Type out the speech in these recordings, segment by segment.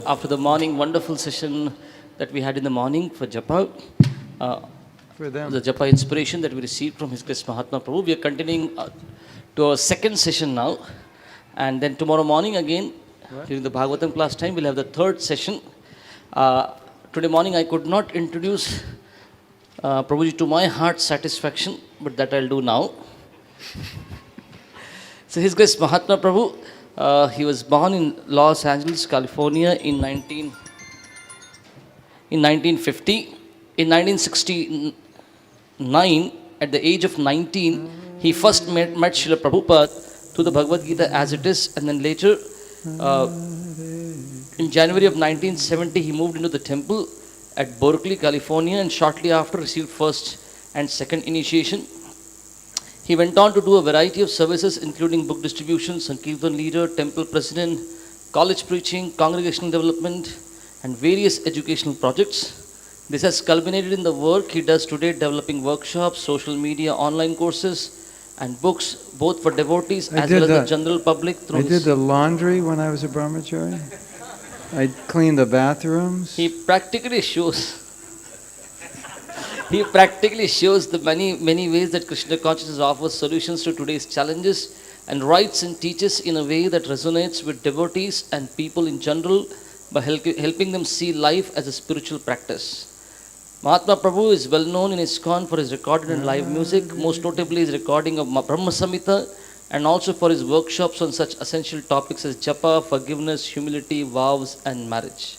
after the morning wonderful session that we had in the morning for Japa, the Japa inspiration that we received from His Grace Mahatma Prabhu, we are continuing to our second session now. And then tomorrow morning again, during the Bhagavatam class time, we'll have the third session. Today morning I could not introduce Prabhuji to my heart's satisfaction, but that I'll do now. So His Grace Mahatma Prabhu, he was born in Los Angeles, California in 1950. In 1969, at the age of 19, he first met Srila Prabhupada through the Bhagavad Gita as it is, and then later, in January of 1970, he moved into the temple at Berkeley, California, and shortly after received first and second initiation. He went on to do a variety of services, including book distribution, Sankirtan leader, temple president, college preaching, congregational development, and various educational projects. This has culminated in the work he does today, developing workshops, social media, online courses, and books, both for devotees as well as the general public. I did the laundry when I was a brahmachari. I cleaned the bathrooms. He practically shows the many ways that Krishna consciousness offers solutions to today's challenges, and writes and teaches in a way that resonates with devotees and people in general by helping them see life as a spiritual practice. Mahatma Prabhu is well known in ISKCON for his recorded and live music, most notably his recording of Brahma Samhita, and also for his workshops on such essential topics as Japa, forgiveness, humility, vows, and marriage.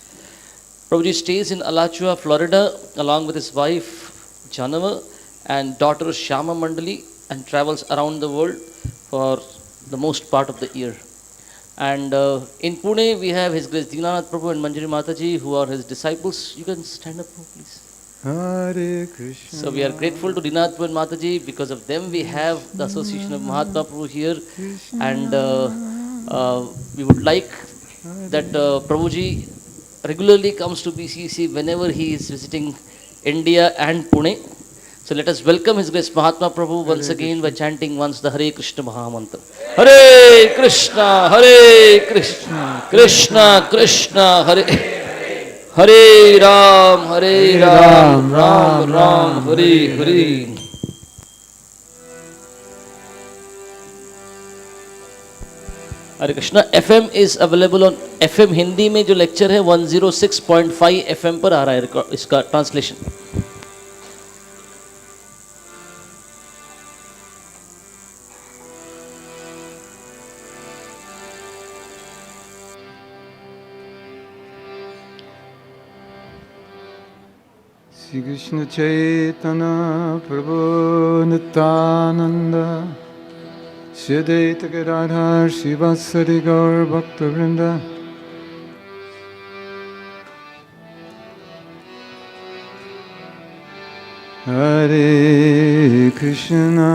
Prabhuji stays in Alachua, Florida, along with his wife Janava and daughter Shyama Mandali, and travels around the world for the most part of the year. And in Pune, we have His Grace Dinanath Prabhu and Manjari Mataji, who are his disciples. You can stand up, please. Hare Krishna. So we are grateful to Dinanath Prabhu and Mataji. Because of them, we have the association of Mahatma Prabhu here. And we would like that Prabhuji regularly comes to BCEC whenever he is visiting India and Pune. So let us welcome His Grace Mahatma Prabhu once again by chanting once the Hare Krishna Mahamantra. Hare Krishna, Krishna Krishna, Hare Hare Ram, Ram Ram, Hare Hare. Hare Krishna. FM is available on FM Hindi में जो lecture है 106.5 FM पर आ रहा है इसका translation. Shri Krishna Chaitanya Prabhu Nityananda Shri Advaita Gadadhar Shivasari Gaur Bhaktivinoda Hare Krishna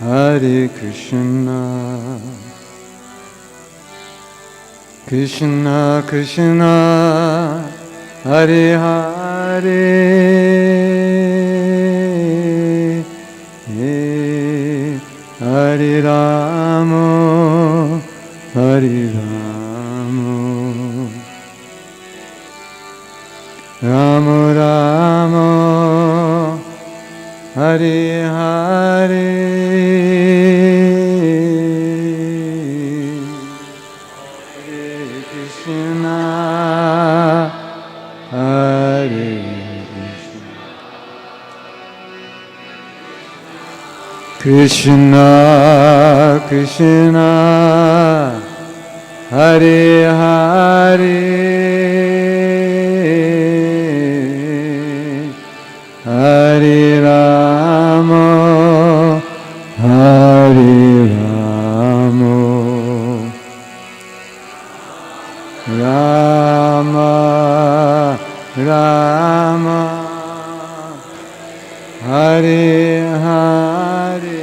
Hare Krishna Krishna Krishna Hare Hare Hare Rama Hare Rama Rama Rama Hare Hare Krishna Krishna Hare Hare Hare Rama Hare Rama Rama Rama Hare Hare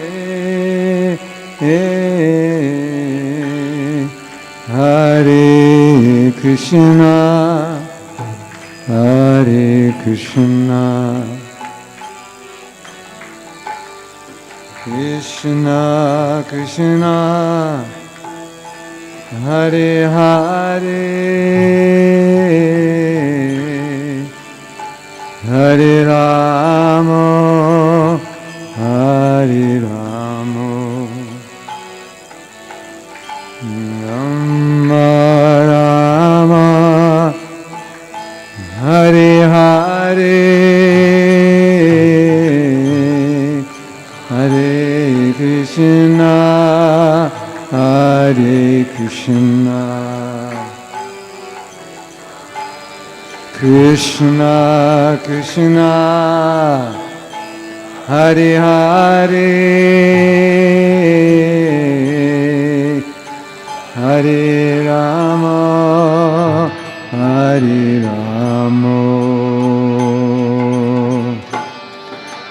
Hare Krishna Hare Krishna Krishna Krishna Hare Hare, Hare Rama, Hare Rama, Rama Rama, Hare Hare, Hare Krishna, Hare Krishna, Krishna Krishna, Hare Hare, Hare Rama, Hare Rama,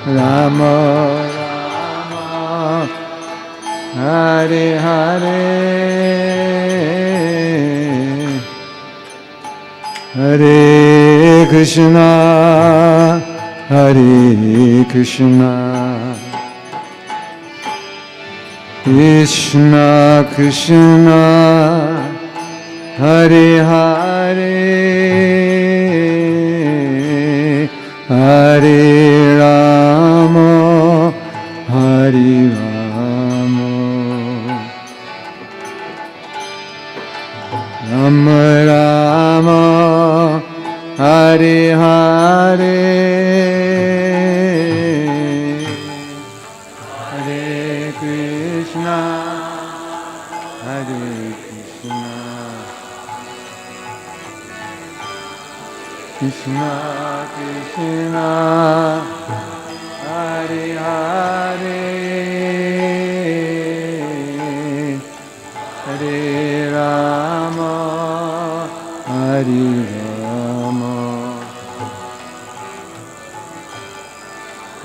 Rama Rama, Hare Hare, Hare Krishna, Hare Krishna, Krishna Krishna, Hare Hare, Hare Rama, Hare Rama, Rama Rama, Hare Hare, Hare Krishna, Hare Krishna, Krishna Krishna, Hare Hare, Hare Rama, Hare Rama,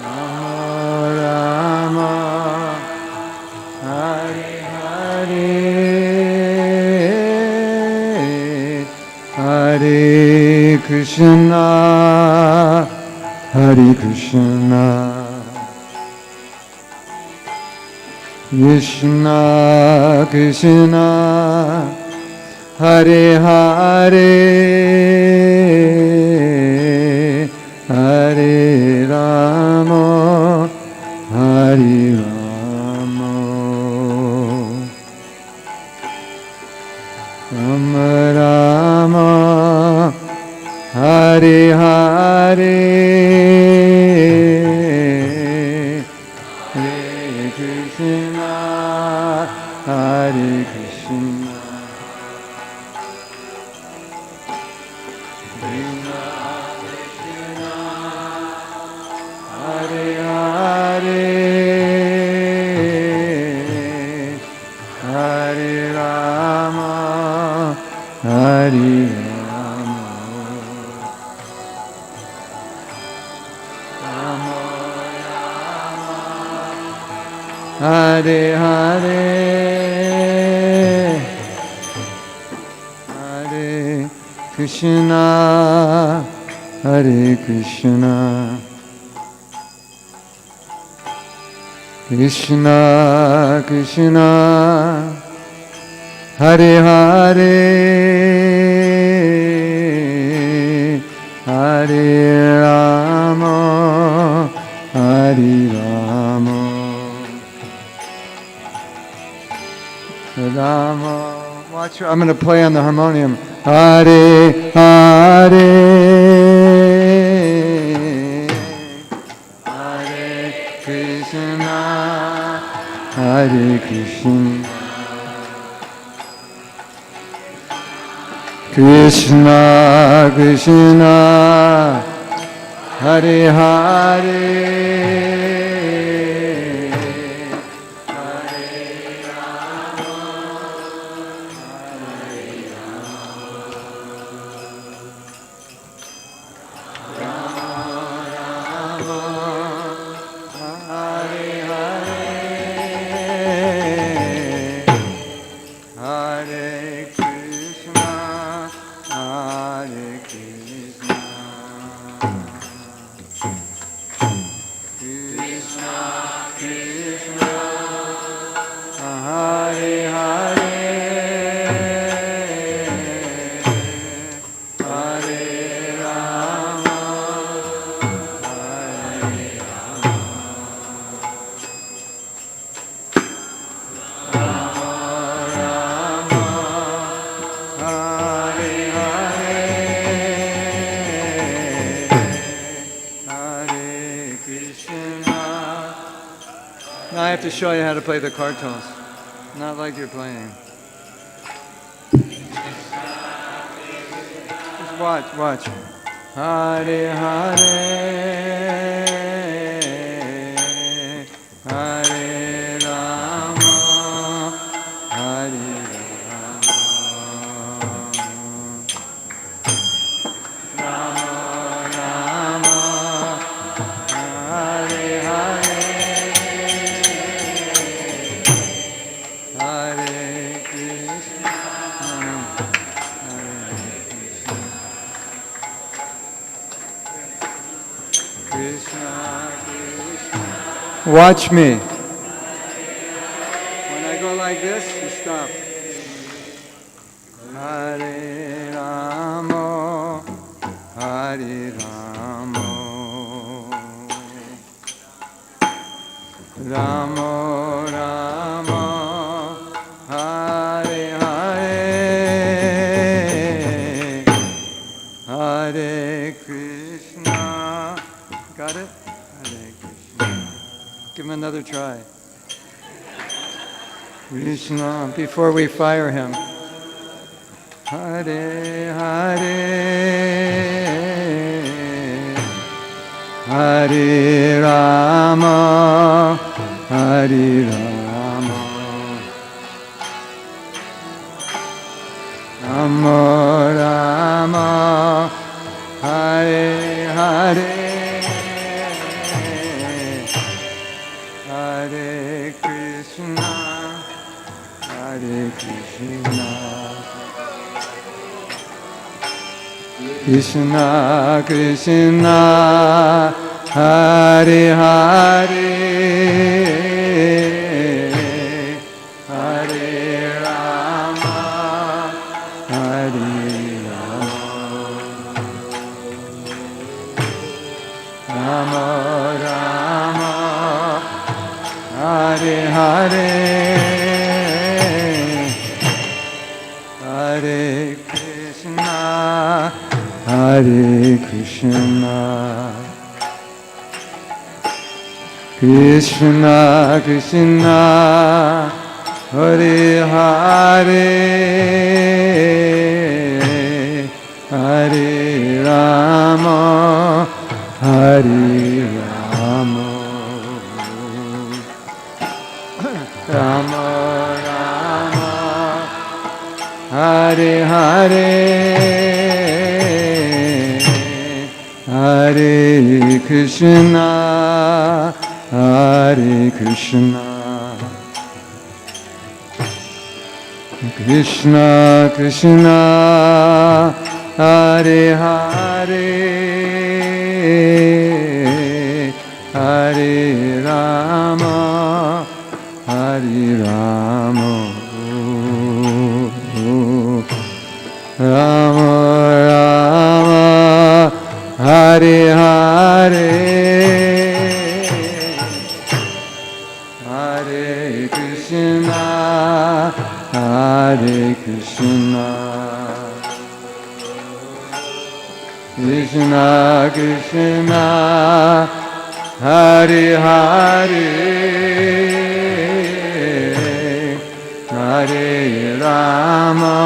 Rama Rama, Hare Hare, Hare Krishna, Hare Krishna, Krishna Krishna, Hare Hare, Hare Rama, Hare Rama, Rama Rama, Hare Hare, Hare Krishna, Hare Krishna, Krishna Krishna, Hare Hare, Hare Rama, Hare Rama, Rama Rama, Hare Hare, Hare Krishna, Hare Krishna, Krishna Krishna, Hare Hare, Hare Rama, Hare Rama, Rama. Watch, I'm going to play on the harmonium. Hare Hare, Hare Krishna, Hare Krishna, Krishna Krishna, Hare Hare, Krishna to show you how to play the kartals. Not like you're playing. Just watch. Hare Hare, Hare Rama, Hare Rama, Rama Rama, Hare Hare, Hare Krishna, Krishna Krishna. Watch me. When I go like this, you stop. Hare Rama, Hare Rama, Rama Rama, Hare Hare, Hare Krishna. Got it? Hare Krishna. Give him another try. Krishna, before we fire him. Hare Hare, Hare Rama, Hare Rama, Rama Rama, Hare Hare, Hare Krishna, Hare Krishna, Krishna Krishna, Hare Hare, Hare Rama, Hare Rama, Rama Rama, Hare Hare, Hare Krishna, Hare Krishna, Krishna Krishna, Hare Hare, Hare Rama, Hare Rama, Rama Rama, Hare Hare, Hare Krishna, Hare Krishna, Krishna Krishna, Hare Hare, Hare Rama, Hare Rama, Rama Rama, Hare Hare, Hare Krishna, Hare Krishna, Krishna Krishna, Hare Hare, Hare Rama,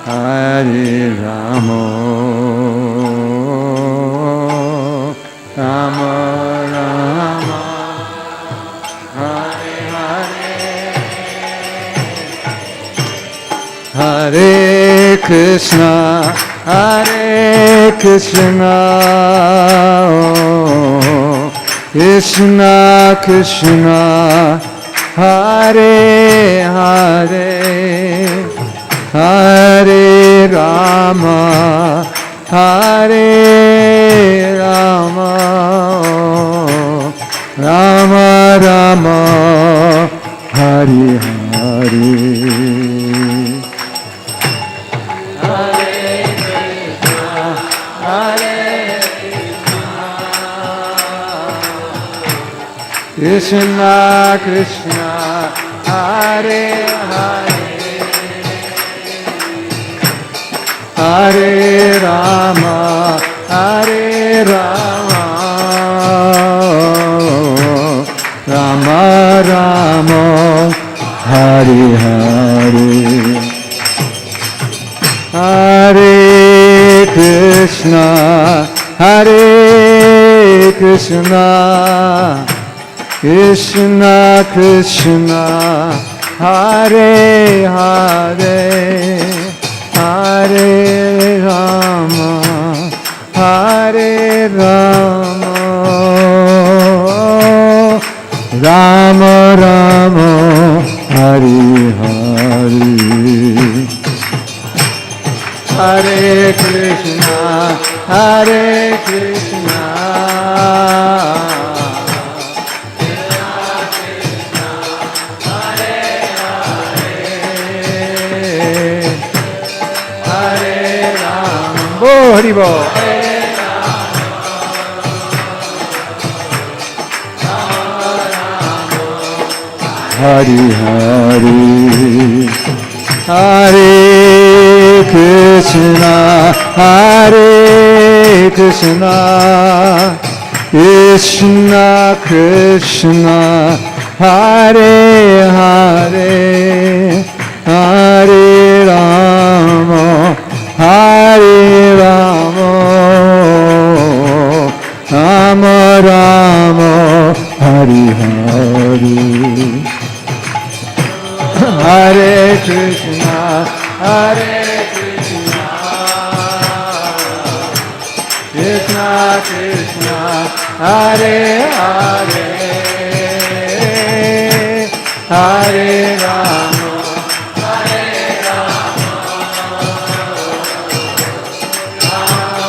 Hare Rama, Rama Rama, Hare Hare, Hare Krishna, Hare Krishna, Krishna Krishna, Hare Hare, Hare Rama, Hare Rama, Rama Rama, Hare Hare, Krishna Krishna, Hare Hare, Hare Rama, Hare Rama, Rama Hare Krishna, Hare Krishna, Krishna Krishna, Hare Hare, Hare Rama, Hare Rama, Rama Rama, Hare Hare. Hare Krishna, Hare Krishna, Krishna Krishna, Hare Hare, Hare Rama, Bo Hari Bo, Hare Rama, Hari Hari. Hare Krishna, Hare Krishna, Krishna Krishna, Hare Hare, Hare Rama, Hare Rama, Rama Rama, Hare Hare. Hare Krishna, Hare Krishna, Krishna Krishna, Hare Hare, Hare Rama, Hare Rama, Rama Rama,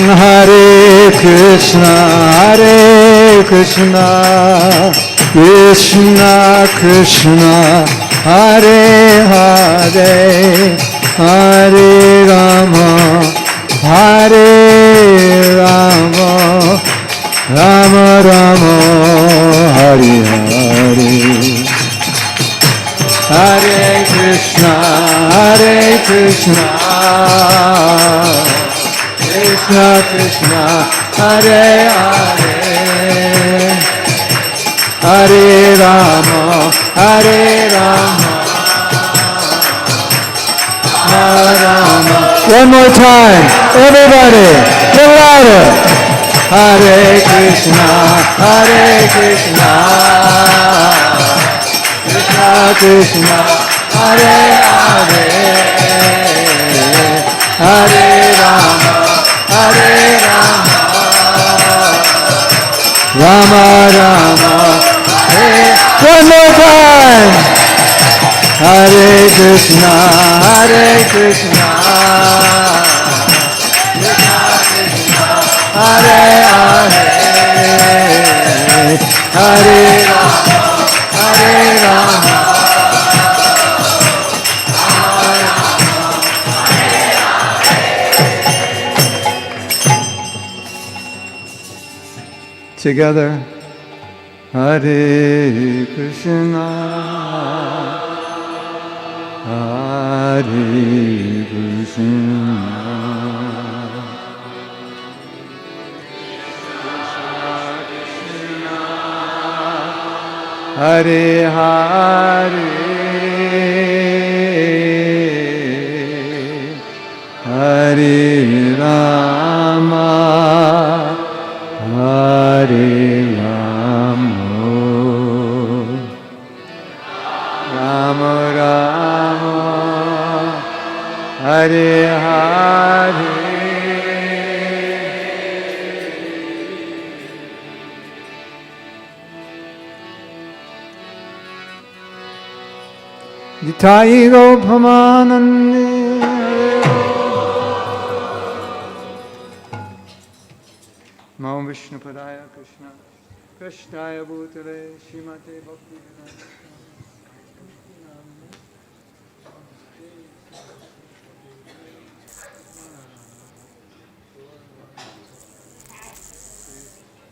Hare Hare Krishna, Hare Krishna, Krishna Krishna, Hare Hare, Hare Rama, Hare Rama, Rama Rama, Hare Hare. Hare Krishna, Hare Krishna, Krishna Krishna, Hare Hare, Hare Rama, Hare Rama, Rama Rama. One more time, everybody, a little louder. Hare Krishna, Hare Krishna, Krishna Krishna, Hare Hare, Hare Rama, Hare Rama, Rama Rama, Hare. One more time. Hare Krishna, Hare Krishna, Krishna Krishna, Hare Hare, Hare Rama, Hare Rama, together. Hare Krishna, Hare Krishna, Hare Hare, Hare Rama, Hare Rama, Rama Rama, Hare Hare. Nitai Gophamanande. Namo Vishnu Padaya Krishna, Krishnaya Bhutale, Srimate Bhaktivedanta.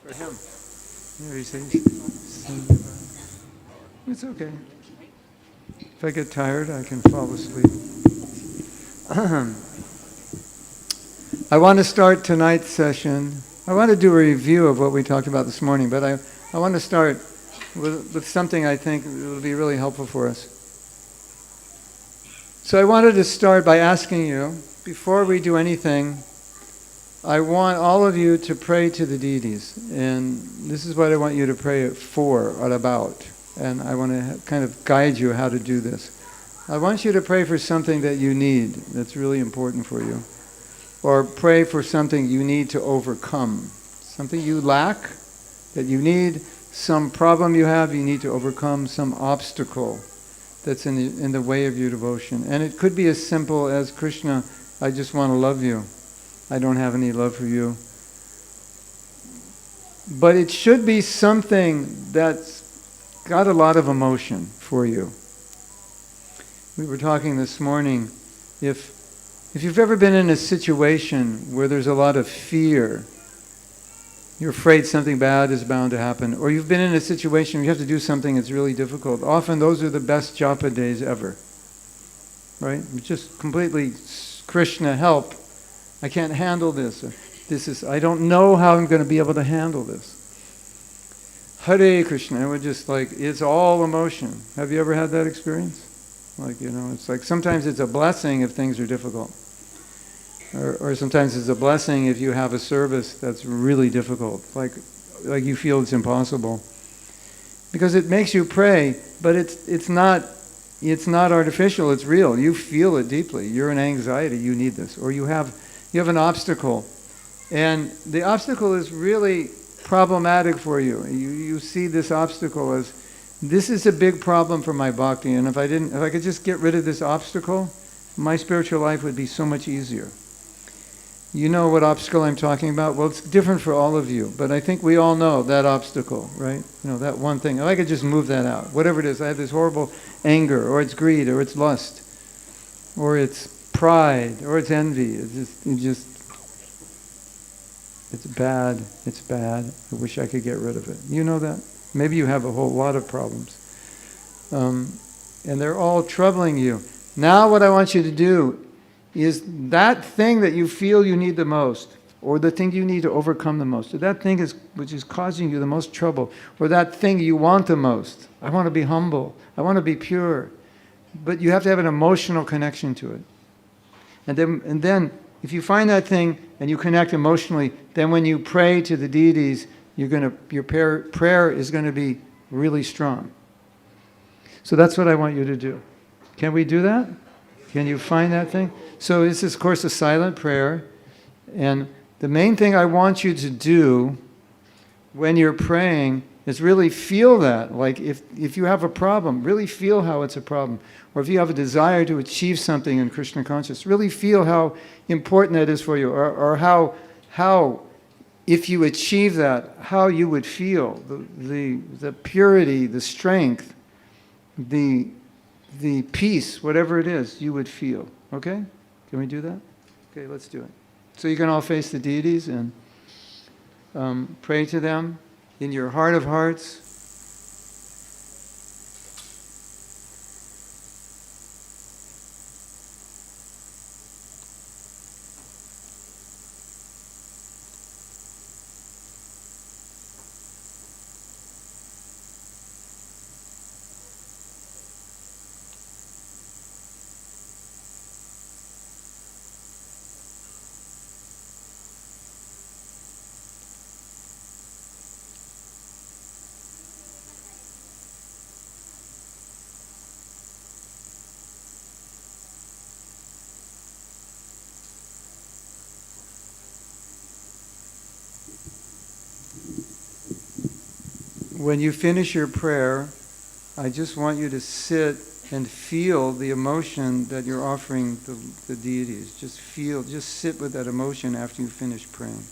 For him. Yeah, he says, it's okay. If I get tired, I can fall asleep. I want to start tonight's session. I want to do a review of what we talked about this morning, but I want to start with something I think will be really helpful for us. So I wanted to start by asking you, before we do anything, I want all of you to pray to the deities. And this is what I want you to pray for or about. And I want to kind of guide you how to do this. I want you to pray for something that you need, that's really important for you. Or pray for something you need to overcome. Something you lack, that you need, some problem you have, you need to overcome, some obstacle that's in the way of your devotion. And it could be as simple as, Krishna, I just want to love you. I don't have any love for you. But it should be something that's got a lot of emotion for you. We were talking this morning, if you've ever been in a situation where there's a lot of fear, you're afraid something bad is bound to happen, or you've been in a situation where you have to do something that's really difficult, often those are the best japa days ever. Right? Just completely, Krishna, help. I can't handle this. Or, I don't know how I'm going to be able to handle this. Hare Krishna, it would just it's all emotion. Have you ever had that experience? It's like sometimes it's a blessing if things are difficult. Or sometimes it's a blessing if you have a service that's really difficult, like you feel it's impossible. Because it makes you pray, but it's not artificial, it's real. You feel it deeply. You're in anxiety, you need this. Or you have an obstacle. And the obstacle is really problematic for you. You see this obstacle as, this is a big problem for my bhakti, and if I could just get rid of this obstacle, my spiritual life would be so much easier. You know what obstacle I'm talking about? Well, it's different for all of you, but I think we all know that obstacle, right? That one thing. If I could just move that out, whatever it is, I have this horrible anger, or it's greed, or it's lust, or it's pride, or it's envy. It's bad. It's bad. I wish I could get rid of it. You know that? Maybe you have a whole lot of problems. And they're all troubling you. Now what I want you to do is that thing that you feel you need the most, or the thing you need to overcome the most, or that thing which is causing you the most trouble, or that thing you want the most. I want to be humble. I want to be pure. But you have to have an emotional connection to it. And then if you find that thing and you connect emotionally, then when you pray to the deities, your prayer is going to be really strong. So that's what I want you to do. Can we do that? Can you find that thing? So this is, of course, a silent prayer. And the main thing I want you to do when you're praying is really feel that. Like if you have a problem, really feel how it's a problem. Or if you have a desire to achieve something in Krishna consciousness, really feel how important that is for you. Or how if you achieve that, how you would feel. The purity, the strength, the peace, whatever it is, you would feel. Okay? Can we do that? Okay, let's do it. So you can all face the deities and pray to them in your heart of hearts. When you finish your prayer, I just want you to sit and feel the emotion that you're offering the deities. Just sit with that emotion after you finish praying.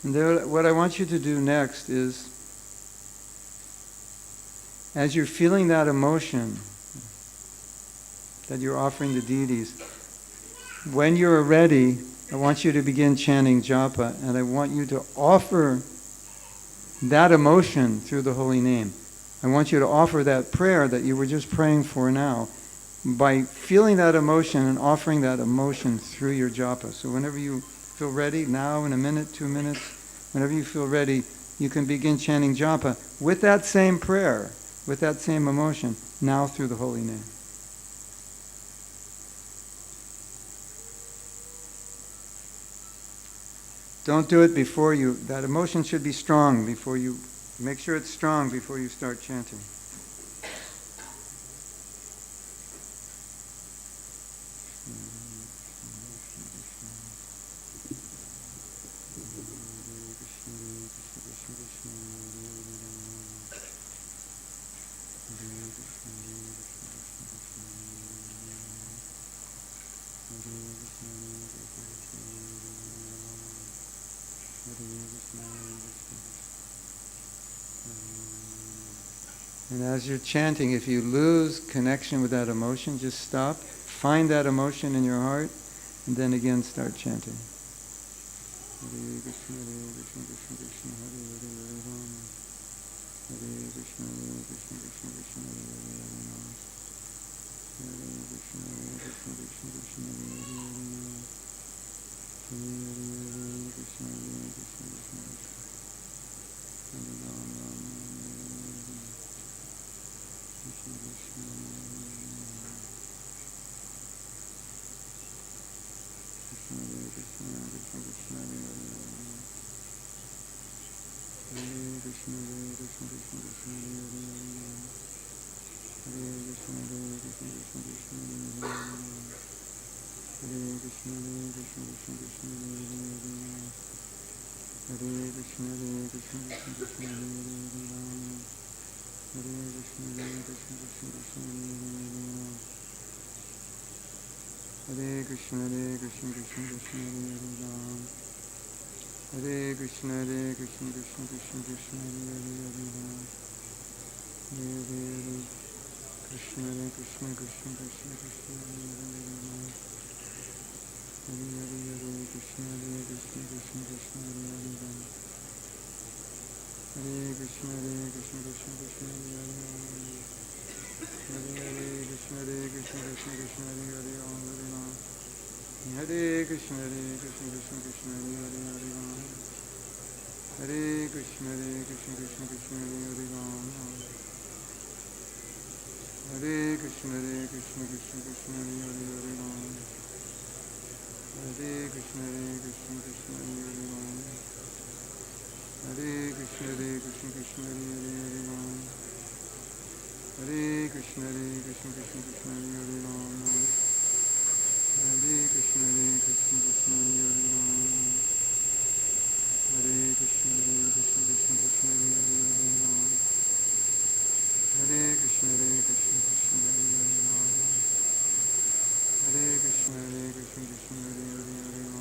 And there, what I want you to do next is, as you're feeling that emotion that you're offering the deities, when you're ready, I want you to begin chanting japa, and I want you to offer that emotion through the holy name. I want you to offer that prayer that you were just praying for now by feeling that emotion and offering that emotion through your japa. So whenever you feel ready, now, in a minute, 2 minutes, whenever you feel ready, you can begin chanting japa with that same prayer, with that same emotion, now through the holy name. Don't do it before you, that emotion should be strong before you, make sure it's strong before you start chanting. And as you're chanting, if you lose connection with that emotion, just stop, find that emotion in your heart, and then again start chanting. Hare Krishna, Hare Krishna, Krishna Krishna, Hare Hare, Hare Rama. Hare Krishna, Hare Krishna, Krishna Krishna, Hare Hare, Hare Rama. Hare Krishna, Hare Krishna, Krishna Krishna, Hare Hare, Hare Rama. Hare Hare, Krishna, Hare Krishna, Krishna Krishna, Hare Rama. Hare Krishna, Hare Krishna, Krishna Krishna, Hare Hare Ram. Hare Krishna, Hare Krishna, Krishna Krishna, Krishna Hare Hare, Hare Ram. Hare Hare Krishna, Hare Krishna, Krishna Krishna, Krishna Hare Hare, Hare Ram. Hare Hare Krishna, Hare Krishna, Krishna Krishna, Hare Hare Ram. Hare Krishna, Hare Krishna, Krishna Krishna, Hare Hare Ram. Hare Hare Krishna, Hare Krishna, Krishna Krishna, Hare Hare Ram, Hare Ram. Hare Krishna, Hare Krishna, Krishna Krishna, Hare Hare, Hare Ram. Hare Krishna, Hare Krishna, Krishna Krishna, Hare Hare Ram. Hare Krishna, Hare Krishna, Krishna Krishna, Hare Hare, Hare Ram. Hare Krishna, Hare Krishna, Krishna Hare Hare Ram. Hare Krishna, Hare Krishna, Krishna Hare Hare, Hare Ram. Hare Krishna, Hare Krishna, Krishna Krishna, Hare Hare Ram. Hare Krishna, Hare Krishna, Krishna Hare Hare Ram. Hare Krishna, Hare Krishna, Krishna Krishna, Hare Hare, Hare Ram. Hare Krishna, Hare Krishna, Krishna Hare Hare Ram. Hare Krishna, Hare Krishna, Krishna Hare Hare, Hare Ram.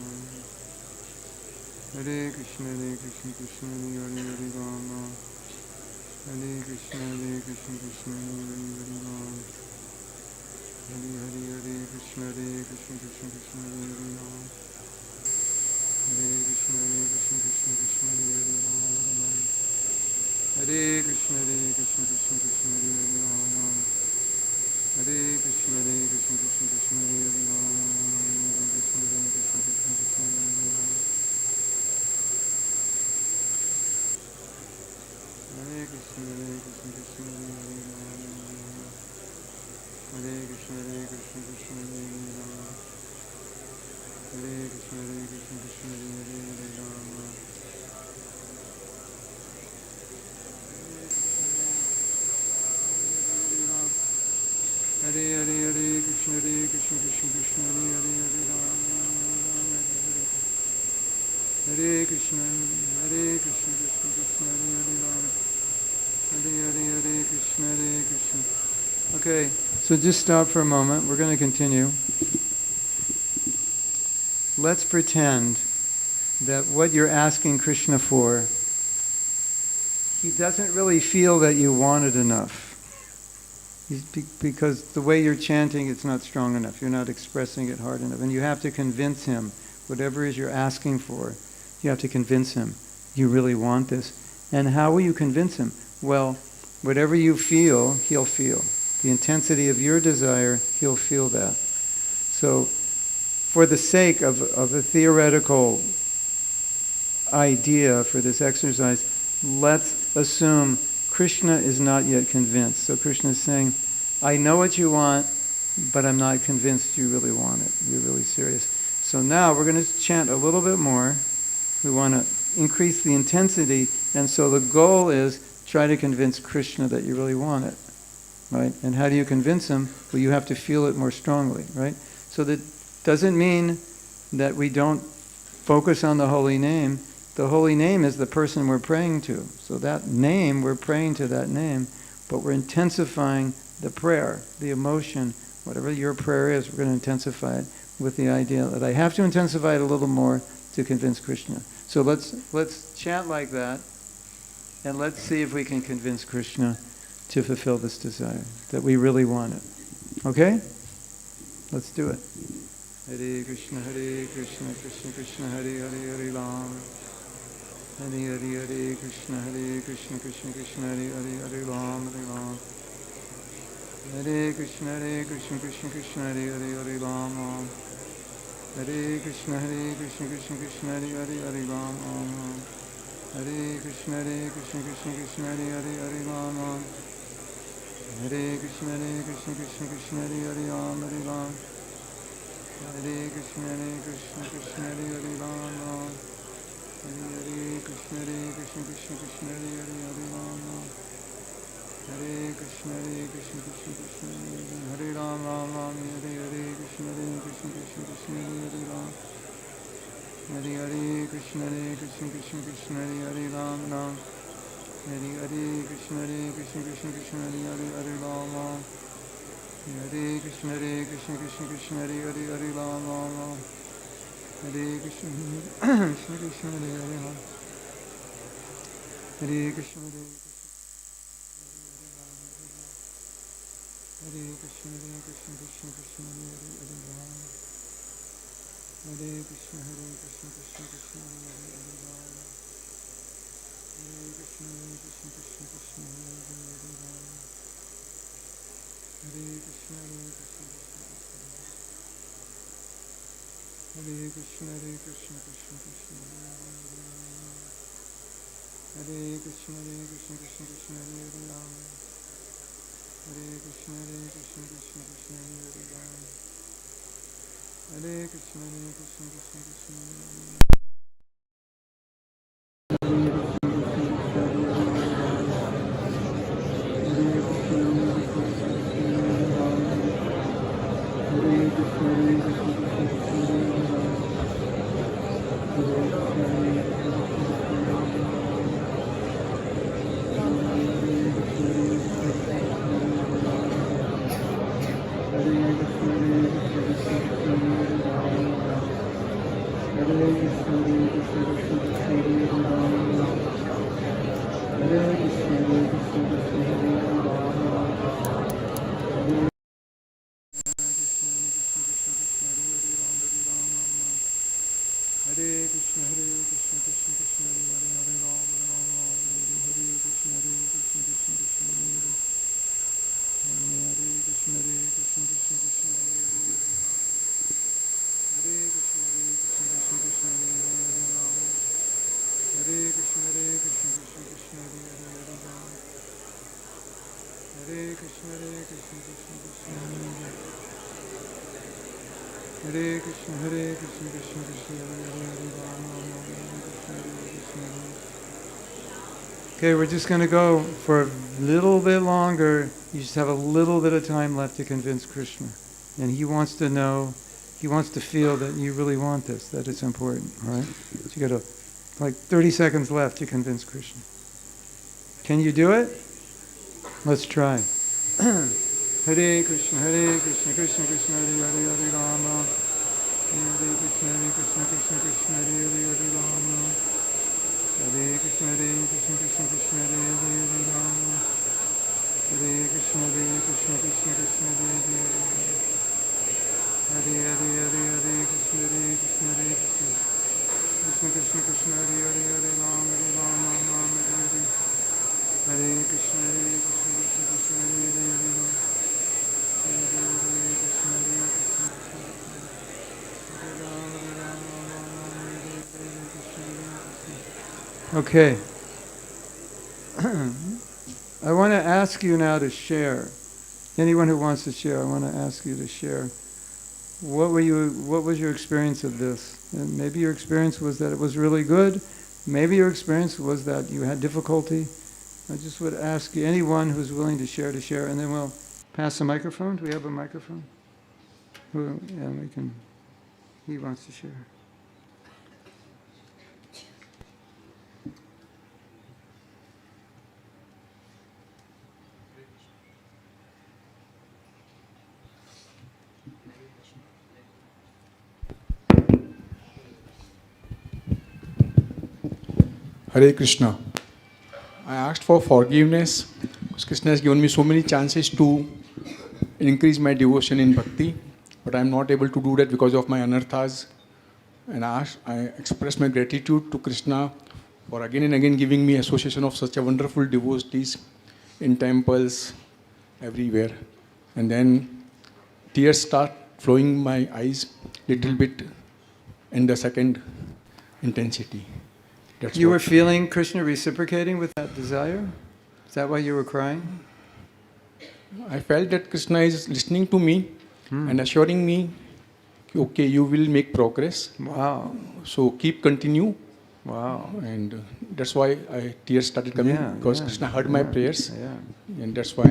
Hare Krishna, Hare Krishna, Krishna Hare Hare, Hare Ram. Hare Krishna, Hare Krishna, Krishna Hare Hare, Hare Ram. Hare Hare, Hare Krishna, Hare Krishna, Krishna Krishna, Hare Hare Ram. Hare Krishna, Hare Krishna, Krishna Krishna, Hare Hare Ram. Hare Krishna, Hare Krishna, Krishna Krishna, Hare Hare Ram. Hare Krishna, Hare Krishna, Krishna Krishna, Hare Hare Ram. Hare Krishna, Hare Krishna, Krishna Krishna, Hare Hare Ram. Hare Krishna, Hare Krishna, Krishna Hare Hare Ram. Hare Krishna, Hare Krishna, Krishna Hare Hare Ram. Hare Krishna, Hare Krishna, Krishna Hare Hare, Hare Ram. Hare Hare, Hare Krishna, Hare Krishna, Krishna Krishna Hare Hare, Hare Ram. Hare Krishna, Hare Krishna, Krishna Krishna Hare Hare Ram. Hare Hare, Hare Krishna, Hare Krishna. Okay, so just stop for a moment. We're going to continue. Let's pretend that what you're asking Krishna for, he doesn't really feel that you want it enough. Because the way you're chanting, it's not strong enough. You're not expressing it hard enough. And you have to convince him, whatever it is you're asking for, you have to convince him, you really want this. And how will you convince him? Well, whatever you feel, he'll feel. The intensity of your desire, he'll feel that. So, for the sake of a theoretical idea for this exercise, let's assume Krishna is not yet convinced. So Krishna is saying, I know what you want, but I'm not convinced you really want it. You're really serious. So now we're going to chant a little bit more. We want to increase the intensity. And so the goal is try to convince Krishna that you really want it. Right? And how do you convince him? Well, you have to feel it more strongly. Right? So that doesn't mean that we don't focus on the holy name. The holy name is the person we're praying to. So that name, we're praying to that name, but we're intensifying the prayer, the emotion, whatever your prayer is, we're going to intensify it with the idea that I have to intensify it a little more to convince Krishna. So let's chant like that, and let's see if we can convince Krishna to fulfill this desire, that we really want it. Okay? Let's do it. Hare Krishna, Krishna Krishna, Hare Hare, Hare Ram. Hare Hare Krishna, Krishna Krishna, Hare Hare, Hare Ram, Hare Ram. Hare Krishna, Krishna Krishna, Hare Hare, Hare Ram, Ram. Hare Krishna, Krishna Krishna, Hare Hare, Hare Ram, Ram. Hare Krishna, Krishna Krishna, Hare Hare, Hare Ram, Ram. Hare Krishna, Krishna Krishna, Hare Hare, Ram, Hare Ram. Hare Krishna, Krishna Krishna, Hare Hare, Ram, Ram. Hare Krishna, Krishna Krishna, Hare Hare, Hare Ram, Ram. Hare Krishna, Krishna Krishna, Hare Ram, Ram, Ram. Hare Hare Krishna, Krishna Krishna, Hare Hare, Ram. Hare Hare Krishna, Krishna Krishna, Hare Hare, Ram, Ram. Hare Hare Krishna, Krishna Krishna, Hare Hare, Hare Ram, Ram. Hare Krishna, Krishna Krishna, Hare Hare, Hare Ram, Ram. Hare Krishna, Krishna Krishna, Hare Hare, Ram. Hare Krishna, Hare Krishna, Krishna Krishna, Hare Hare, Hare Ram. Hare Krishna, Krishna Krishna, Hare Hare, Hare Ram. Hare Krishna, Krishna Krishna, Hare Hare, Hare Ram. Hare Krishna, Krishna Krishna, Hare Krishna, Krishna Krishna, Hare Krishna, Krishna Krishna, Hare Hare, Ram. Hare Krishna, Krishna Krishna, Hare Hare, Ram. Hare Krishna, Krishna Krishna, Hare Hare. Okay, we're just going to go for a little bit longer. You just have a little bit of time left to convince Krishna. And he wants to know, he wants to feel that you really want this, that it's important, all right? So you got like 30 seconds left to convince Krishna. Can you do it? Let's try. Hare Krishna, Krishna Krishna, Hare Hare, Hare Rama. Hare Krishna, Krishna Krishna, Hare Hare, Hare Rama. Hare Krishna, Krishna Krishna, Hare Hare, Hare Rama. Hare Krishna, Krishna Okay. I want to ask you now to share. Anyone who wants to share, I want to ask you to share. What was your experience of this? And maybe your experience was that it was really good. Maybe your experience was that you had difficulty. I just would ask you, anyone who's willing to share, and then we'll pass the microphone. Do we have a microphone? Yeah, we can. He wants to share. Hare Krishna. I asked for forgiveness because Krishna has given me so many chances to increase my devotion in bhakti, but I am not able to do that because of my anarthas. And I express my gratitude to Krishna for again and again giving me association of such a wonderful devotees in temples everywhere. And then tears start flowing my eyes little bit in the second intensity. That's You what- were feeling Krishna reciprocating with that desire? Is that why you were crying? I felt that Krishna is listening to me and assuring me, okay, you will make progress. Wow. So continue. Wow. And that's why tears started coming because Krishna heard my prayers. Yeah. And that's why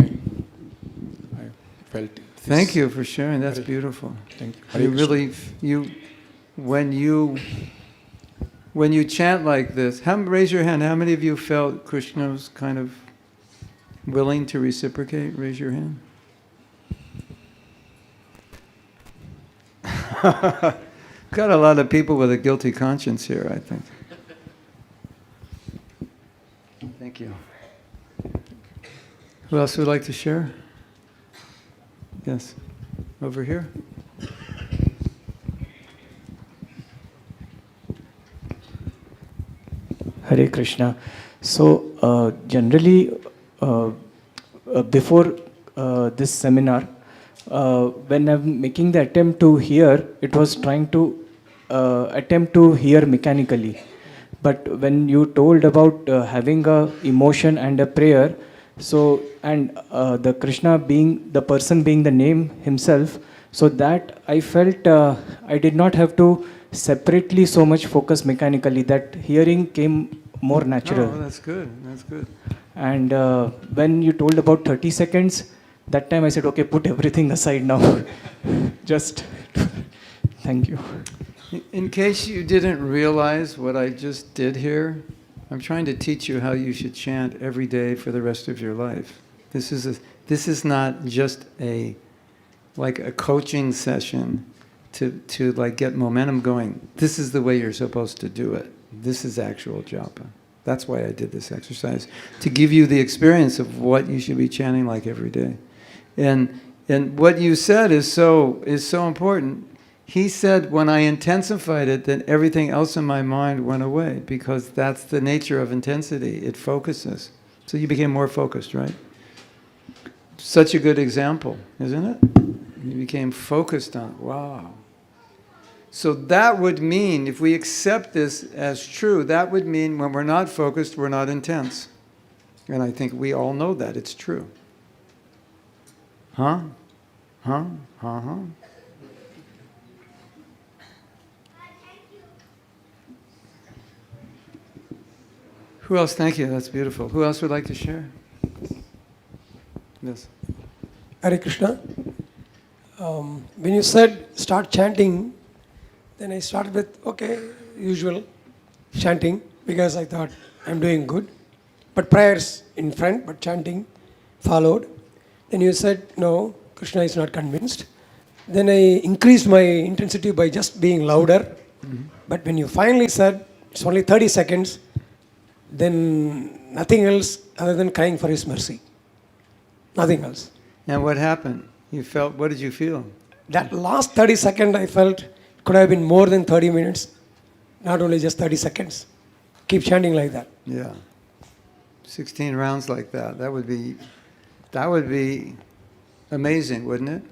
I felt this. Thank you for sharing. That's beautiful. Thank you. You Hare really, when you chant like this, raise your hand. How many of you felt Krishna was kind of willing to reciprocate? Raise your hand. Got a lot of people with a guilty conscience here, I think. Thank you. Who else would like to share? Yes. Over here. Hare Krishna. So generally before this seminar, when I'm making the attempt to hear, it was trying to attempt to hear mechanically. But when you told about having a emotion and a prayer, so and the Krishna being the person being the name himself, so that I felt I did not have to separately so much focus mechanically. That hearing came more natural. Oh, that's good. That's good. And when you told about 30 seconds, that time I said, okay, put everything aside now. Just thank you. In case you didn't realize what I just did here, I'm trying to teach you how you should chant every day for the rest of your life. This is not just like a coaching session to like get momentum going. This is the way you're supposed to do it. This is actual japa. That's why I did this exercise, to give you the experience of what you should be chanting like every day. And what you said is so important. He said, when I intensified it, then everything else in my mind went away, because that's the nature of intensity. It focuses. So you became more focused, right? Such a good example, isn't it? You became focused on, wow. So that would mean, if we accept this as true, that would mean when we're not focused, we're not intense. And I think we all know that. It's true. Huh? Huh? Huh? Huh? Who else? Thank you. That's beautiful. Who else would like to share? Yes. Hare Krishna. When you said start chanting, then I started with, okay, usual chanting, because I thought I'm doing good. But prayers in front, but chanting followed. Then you said, no, Krishna is not convinced. Then I increased my intensity by just being louder. Mm-hmm. But when you finally said, it's only 30 seconds, then nothing else other than crying for His mercy. Nothing else. And what happened? What did you feel? That last 30 seconds I felt could have been more than 30 minutes, not only just 30 seconds. Keep chanting like that. Yeah. 16 rounds like that. That would be amazing, wouldn't it?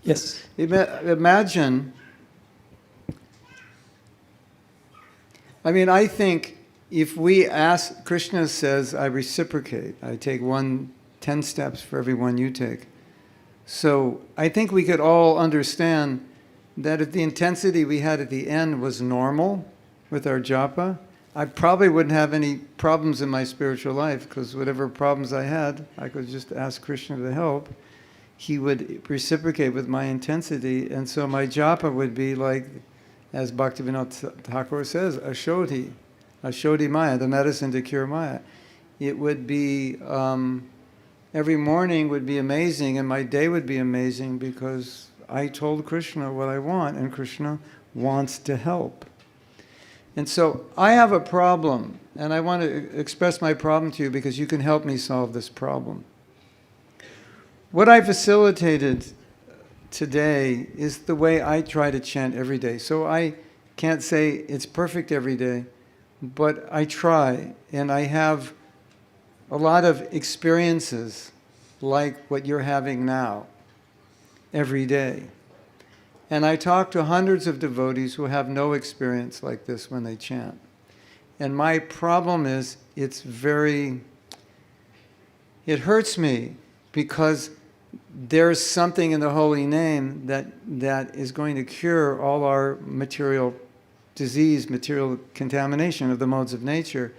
Yes. Imagine, I think if we ask, Krishna says, I reciprocate. I take 10 steps for every one you take. So I think we could all understand that if the intensity we had at the end was normal with our japa, I probably wouldn't have any problems in my spiritual life, because whatever problems I had, I could just ask Krishna to help. He would reciprocate with my intensity, and so my japa would be like, as Bhaktivedanta Thakur says, Ashodi Maya, the medicine to cure Maya. It would be, every morning would be amazing, and my day would be amazing, because I told Krishna what I want, and Krishna wants to help. And so I have a problem, and I want to express my problem to you because you can help me solve this problem. What I facilitated today is the way I try to chant every day. So I can't say it's perfect every day, but I try, and I have a lot of experiences like what you're having now every day. And I talk to hundreds of devotees who have no experience like this when they chant. And my problem is, it hurts me, because there's something in the holy name that is going to cure all our material disease, material contamination of the modes of nature.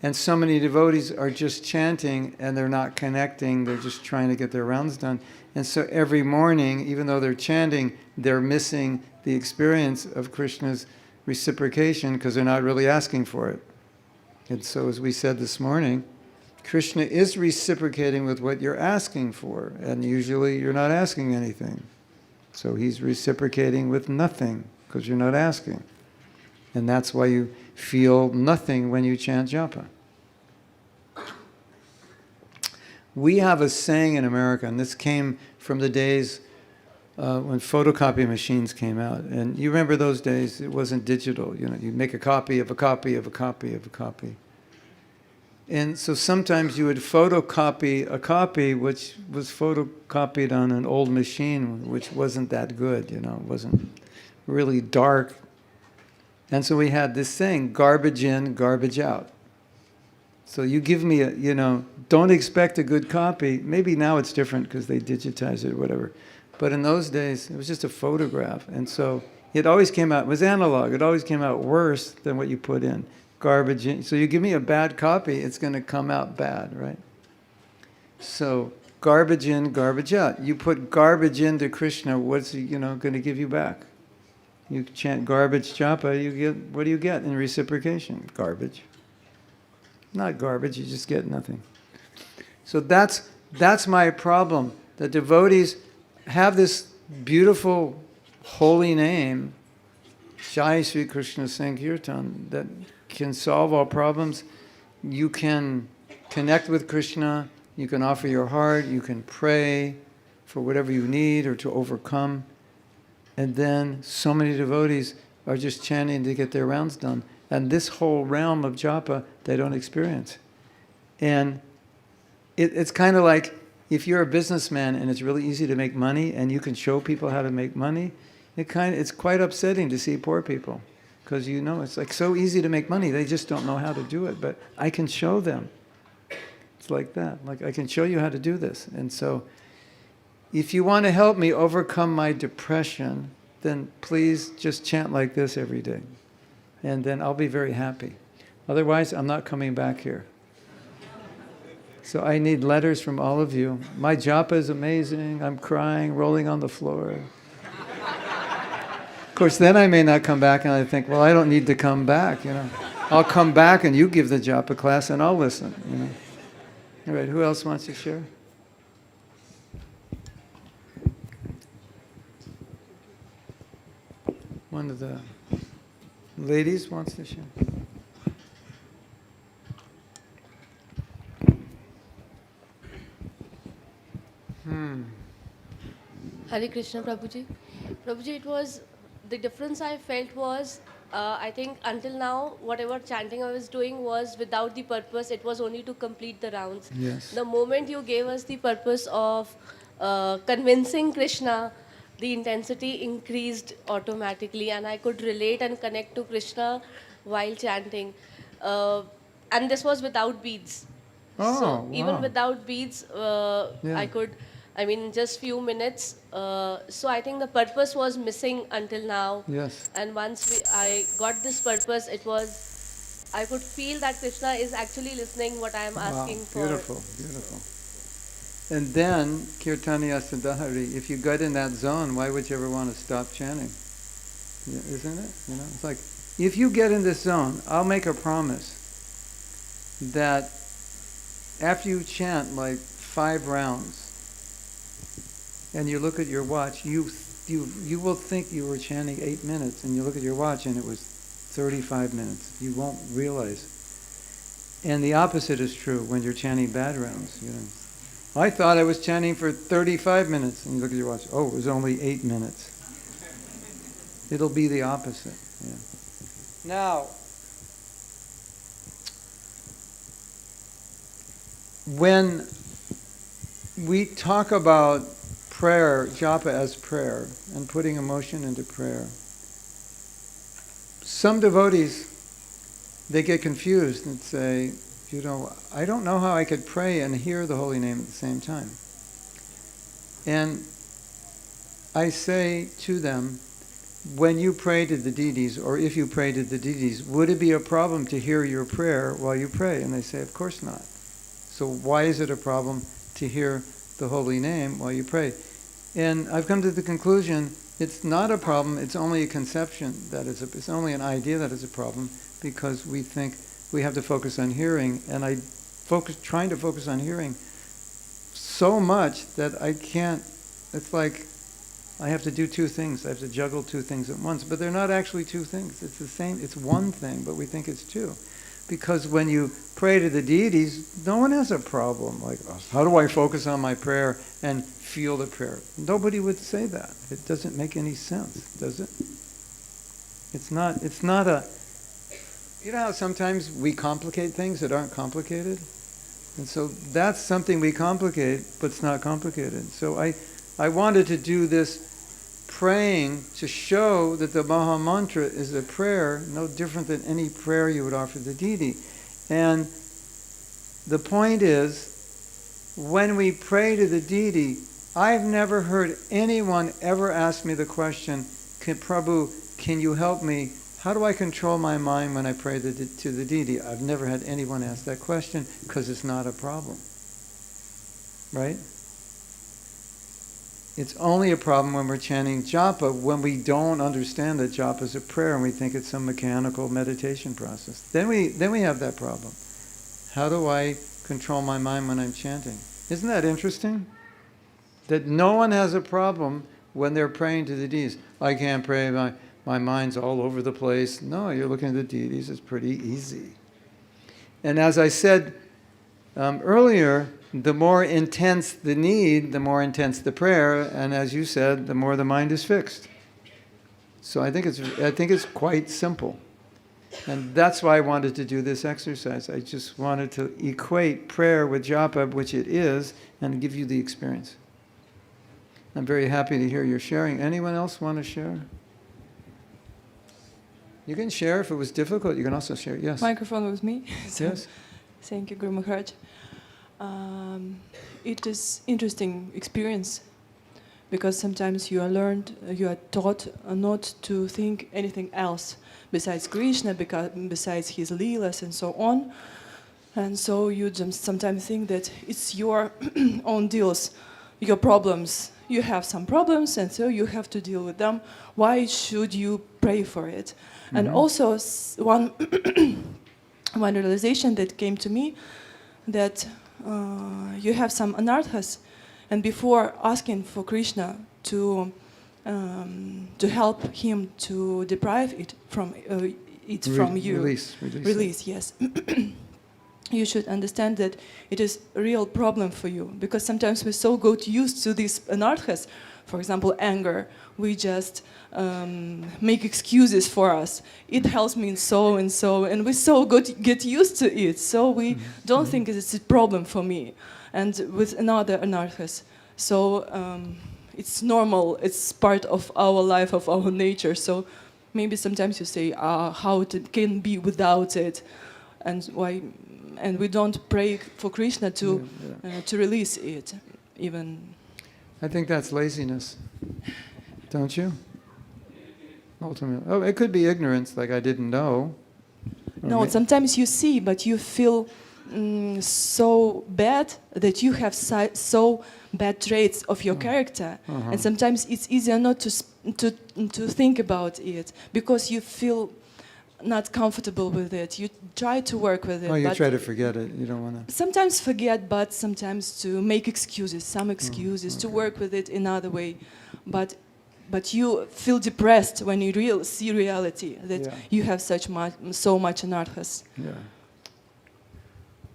And so many devotees are just chanting and they're not connecting, they're just trying to get their rounds done. And so every morning, even though they're chanting, they're missing the experience of Krishna's reciprocation because they're not really asking for it. And so as we said this morning, Krishna is reciprocating with what you're asking for, and usually you're not asking anything. So he's reciprocating with nothing because you're not asking. And that's why you feel nothing when you chant japa. We have a saying in America, and this came from the days when photocopy machines came out. And you remember those days, it wasn't digital. You know, you make a copy of a copy of a copy of a copy. And so sometimes you would photocopy a copy which was photocopied on an old machine, which wasn't that good, you know, it wasn't really dark. And so we had this saying, garbage in, garbage out. So you give me a, you know, don't expect a good copy. Maybe now it's different because they digitize it or whatever. But in those days, it was just a photograph. And so it always came out, it was analog, it always came out worse than what you put in. Garbage in. So you give me a bad copy, it's going to come out bad, right? So garbage in, garbage out. You put garbage into Krishna, what's he, you know, going to give you back? You chant garbage japa, you get, what do you get in reciprocation? Garbage. Not garbage, you just get nothing. So that's my problem. The devotees have this beautiful holy name, Jai Sri Krishna Sankirtan, that can solve all problems. You can connect with Krishna, you can offer your heart, you can pray for whatever you need or to overcome. And then so many devotees are just chanting to get their rounds done. And this whole realm of japa, they don't experience. And it's kind of like if you're a businessman and it's really easy to make money and you can show people how to make money, it's quite upsetting to see poor people. Because you know, it's like so easy to make money, they just don't know how to do it. But I can show them. It's like that. Like I can show you how to do this. And so if you want to help me overcome my depression, then please just chant like this every day. And then I'll be very happy. Otherwise, I'm not coming back here. So I need letters from all of you. My japa is amazing. I'm crying, rolling on the floor. Of course, then I may not come back, and I think, well, I don't need to come back, you know. I'll come back and you give the japa class and I'll listen, you know. All right, who else wants to share? One of the ladies wants to share. Hare Krishna, Prabhuji. Prabhuji, it was, the difference I felt was, I think until now, whatever chanting I was doing was without the purpose, it was only to complete the rounds. Yes. The moment you gave us the purpose of convincing Krishna, the intensity increased automatically and I could relate and connect to Krishna while chanting. and this was without beads. Oh, So even wow. without beads, Yeah. I could, I mean, just few minutes. So I think the purpose was missing until now. Yes. And once I got this purpose, it was, I could feel that Krishna is actually listening what I am asking Wow. for. Beautiful, beautiful. And then, Kirtaniya Sadhari, if you got in that zone, why would you ever want to stop chanting? Yeah, isn't it? You know, it's like, if you get in this zone, I'll make a promise that after you chant like 5 rounds, and you look at your watch, you will think you were chanting 8 minutes, and you look at your watch and it was 35 minutes. You won't realize. And the opposite is true when you're chanting bad rounds. You know, I thought I was chanting for 35 minutes, and you look at your watch. Oh, it was only 8 minutes. It'll be the opposite. Yeah. Now, when we talk about prayer, japa as prayer, and putting emotion into prayer, some devotees, they get confused and say, you know, I don't know how I could pray and hear the holy name at the same time. And I say to them, when you pray to the deities, or if you pray to the deities, would it be a problem to hear your prayer while you pray? And they say, of course not. So why is it a problem to hear the holy name while you pray? And I've come to the conclusion, it's not a problem, it's only a conception that it's only an idea that is a problem, because we think we have to focus on hearing, and trying to focus on hearing so much that I can't, it's like I have to do 2 things. I have to juggle 2 things at once, but they're not actually 2 things. It's the same, it's one thing, but we think it's 2. Because when you pray to the deities, no one has a problem. Like, how do I focus on my prayer and feel the prayer? Nobody would say that. It doesn't make any sense, does it? It's not a, you know how sometimes we complicate things that aren't complicated? And so that's something we complicate, but it's not complicated. So I wanted to do this praying to show that the Maha Mantra is a prayer no different than any prayer you would offer the deity. And the point is, when we pray to the deity, I've never heard anyone ever ask me the question, Prabhu, can you help me? How do I control my mind when I pray to the deity? I've never had anyone ask that question, because it's not a problem. Right? It's only a problem when we're chanting japa, when we don't understand that japa is a prayer and we think it's some mechanical meditation process. Then we have that problem. How do I control my mind when I'm chanting? Isn't that interesting? That no one has a problem when they're praying to the deities. I can't pray, my mind's all over the place. No, you're looking at the deities, it's pretty easy. And as I said earlier, the more intense the need, the more intense the prayer, and as you said, the more the mind is fixed. So I think it's quite simple. And that's why I wanted to do this exercise. I just wanted to equate prayer with japa, which it is, and give you the experience. I'm very happy to hear your sharing. Anyone else want to share? You can share if it was difficult. You can also share. Yes. Microphone with me. So, Yes. thank you, Guru Maharaj. It is interesting experience, because sometimes you are taught not to think anything else besides Krishna, besides his leelas and so on. And so you just sometimes think that it's your own deals, your problems. You have some problems, and so you have to deal with them. Why should you pray for it? Mm-hmm. And also one realization that came to me, that you have some anarthas, and before asking for Krishna to help him to deprive it from from you, release, yes. You should understand that it is a real problem for you, because sometimes we so got used to these anarthas. For example, anger. We just make excuses for us. It helps me in so and so, and we so get used to it. So we don't think it's a problem for me. And with another anarthas, so it's normal. It's part of our life, of our nature. So maybe sometimes you say, how it can be without it. and we don't pray for Krishna to release it, even. I think that's laziness, don't you? Ultimately, it could be ignorance, like I didn't know. No, sometimes you see, but you feel so bad that you have so bad traits of your character, and sometimes it's easier not to think about it because you feel not comfortable with it. You try to work with it. Oh, you but try to forget it. You don't want to. sometimes forget, but sometimes to make excuses, to work with it another way, but you feel depressed when you see reality that you have so much anarthas. Yeah.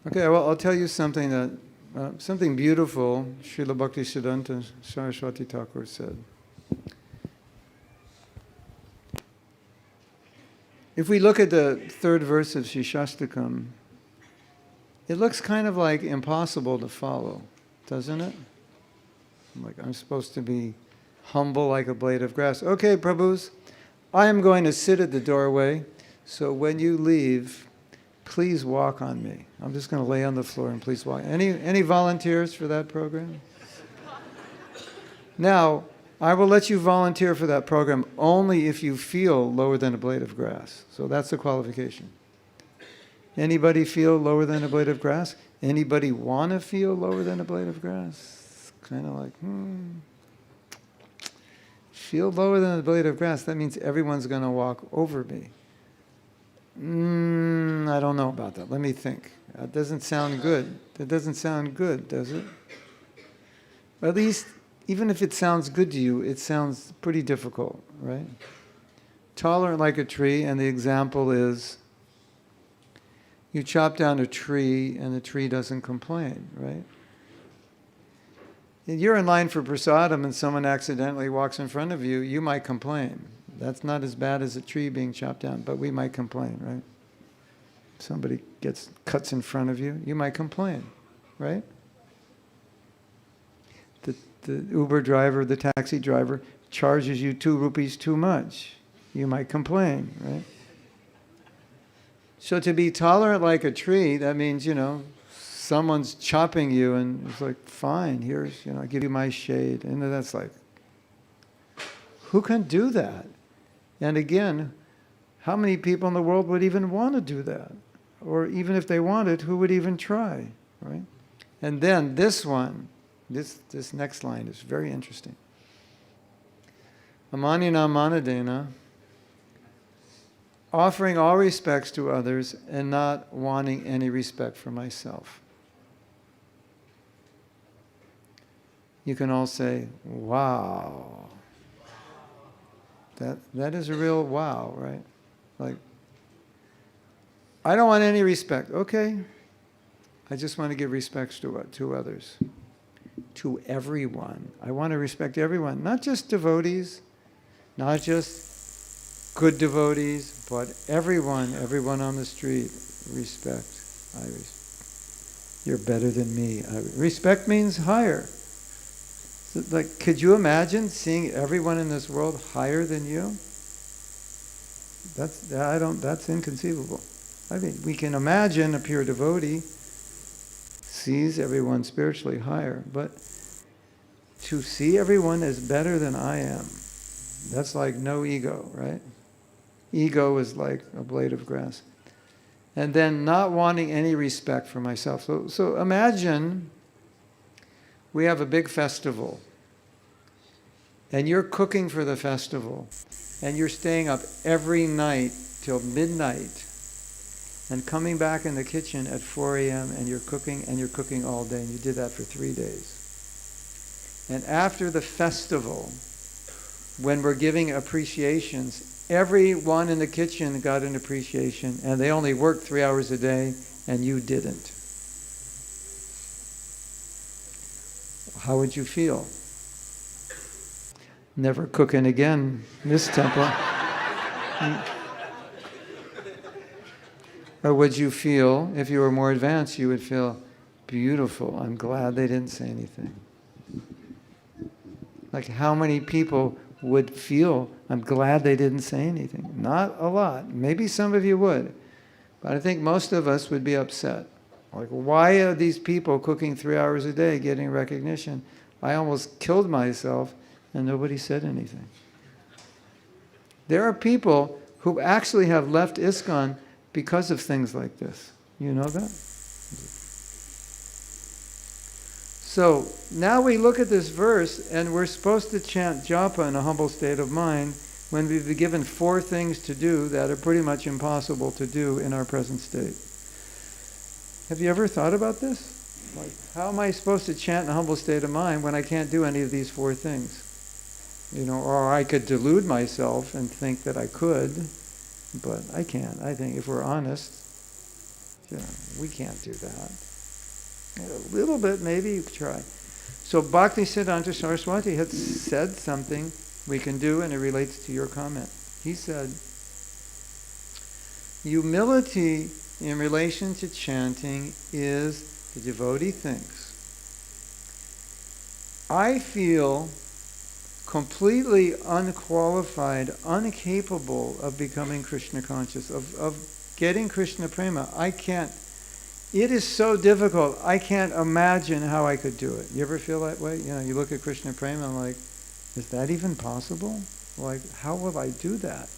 Okay, well, I'll tell you something that something beautiful Srila Bhaktivedanta Swami Thakur said. If we look at the third verse of Shishastakam, it looks kind of like impossible to follow, doesn't it? Like I'm supposed to be humble like a blade of grass. Okay, Prabhus, I am going to sit at the doorway, so when you leave, please walk on me. I'm just going to lay on the floor and please walk. Any volunteers for that program? Now, I will let you volunteer for that program only if you feel lower than a blade of grass. So that's the qualification. Anybody feel lower than a blade of grass? Anybody want to feel lower than a blade of grass? Kind of like, feel lower than a blade of grass. That means everyone's going to walk over me. I don't know about that. Let me think. That doesn't sound good. That doesn't sound good, does it? At least, even if it sounds good to you, it sounds pretty difficult, right? Tolerant like a tree, and the example is you chop down a tree and the tree doesn't complain, right? If you're in line for prasadam and someone accidentally walks in front of you, you might complain. That's not as bad as a tree being chopped down, but we might complain, right? Somebody cuts in front of you, you might complain, right? The Uber driver, the taxi driver charges you 2 rupees too much. You might complain, right? So to be tolerant like a tree, that means, someone's chopping you and it's like, fine, here's, I give you my shade. And that's like, who can do that? And again, how many people in the world would even want to do that? Or even if they wanted, who would even try, right? And then this one, this next line is very interesting. Amanina manadena, offering all respects to others and not wanting any respect for myself. You can all say, wow. That is a real wow, right? Like, I don't want any respect. Okay. I just want to give respects to others. To everyone. I want to respect everyone. Not just devotees, not just good devotees, but everyone on the street. Respect. You're better than me. Respect means higher. So, like, could you imagine seeing everyone in this world higher than you? That's inconceivable. I mean, we can imagine a pure devotee sees everyone spiritually higher, but to see everyone as better than I am, that's like no ego, right? Ego is like a blade of grass. And then not wanting any respect for myself. So imagine we have a big festival, and you're cooking for the festival, and you're staying up every night till midnight, and coming back in the kitchen at 4 a.m. and you're cooking all day, and you did that for 3 days. And after the festival, when we're giving appreciations, everyone in the kitchen got an appreciation, and they only worked 3 hours a day, and you didn't. How would you feel? Never cooking again in this temple. Or would you feel, if you were more advanced, you would feel, beautiful, I'm glad they didn't say anything. Like how many people would feel, I'm glad they didn't say anything? Not a lot. Maybe some of you would. But I think most of us would be upset. Like, why are these people cooking 3 hours a day getting recognition? I almost killed myself and nobody said anything. There are people who actually have left ISKCON because of things like this. You know that? So now we look at this verse and we're supposed to chant Japa in a humble state of mind when we've been given 4 things to do that are pretty much impossible to do in our present state. Have you ever thought about this? Like, how am I supposed to chant in a humble state of mind when I can't do any of these 4 things? You know, or I could delude myself and think that I could, but I can't. I think if we're honest, we can't do that. A little bit, maybe you could try. So Bhaktivedanta Saraswati had said something we can do, and it relates to your comment. He said, humility in relation to chanting is the devotee thinks, I feel completely unqualified, incapable of becoming Krishna conscious, of getting Krishna prema. I can't. It is so difficult. I can't imagine how I could do it. You ever feel that way? You know, you look at Krishna prema and like, is that even possible? Like, how will I do that?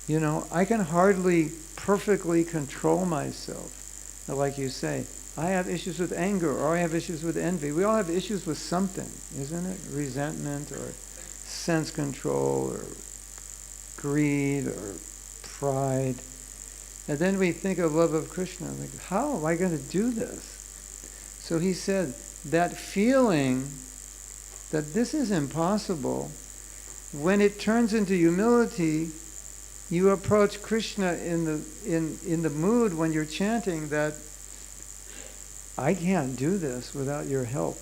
You know, I can hardly perfectly control myself. Like you say, I have issues with anger, or I have issues with envy. We all have issues with something, isn't it? Resentment, or sense control, or greed, or pride. And then we think of love of Krishna. Like, how am I going to do this? So he said, that feeling that this is impossible, when it turns into humility, you approach Krishna in the mood when you're chanting that I can't do this without your help.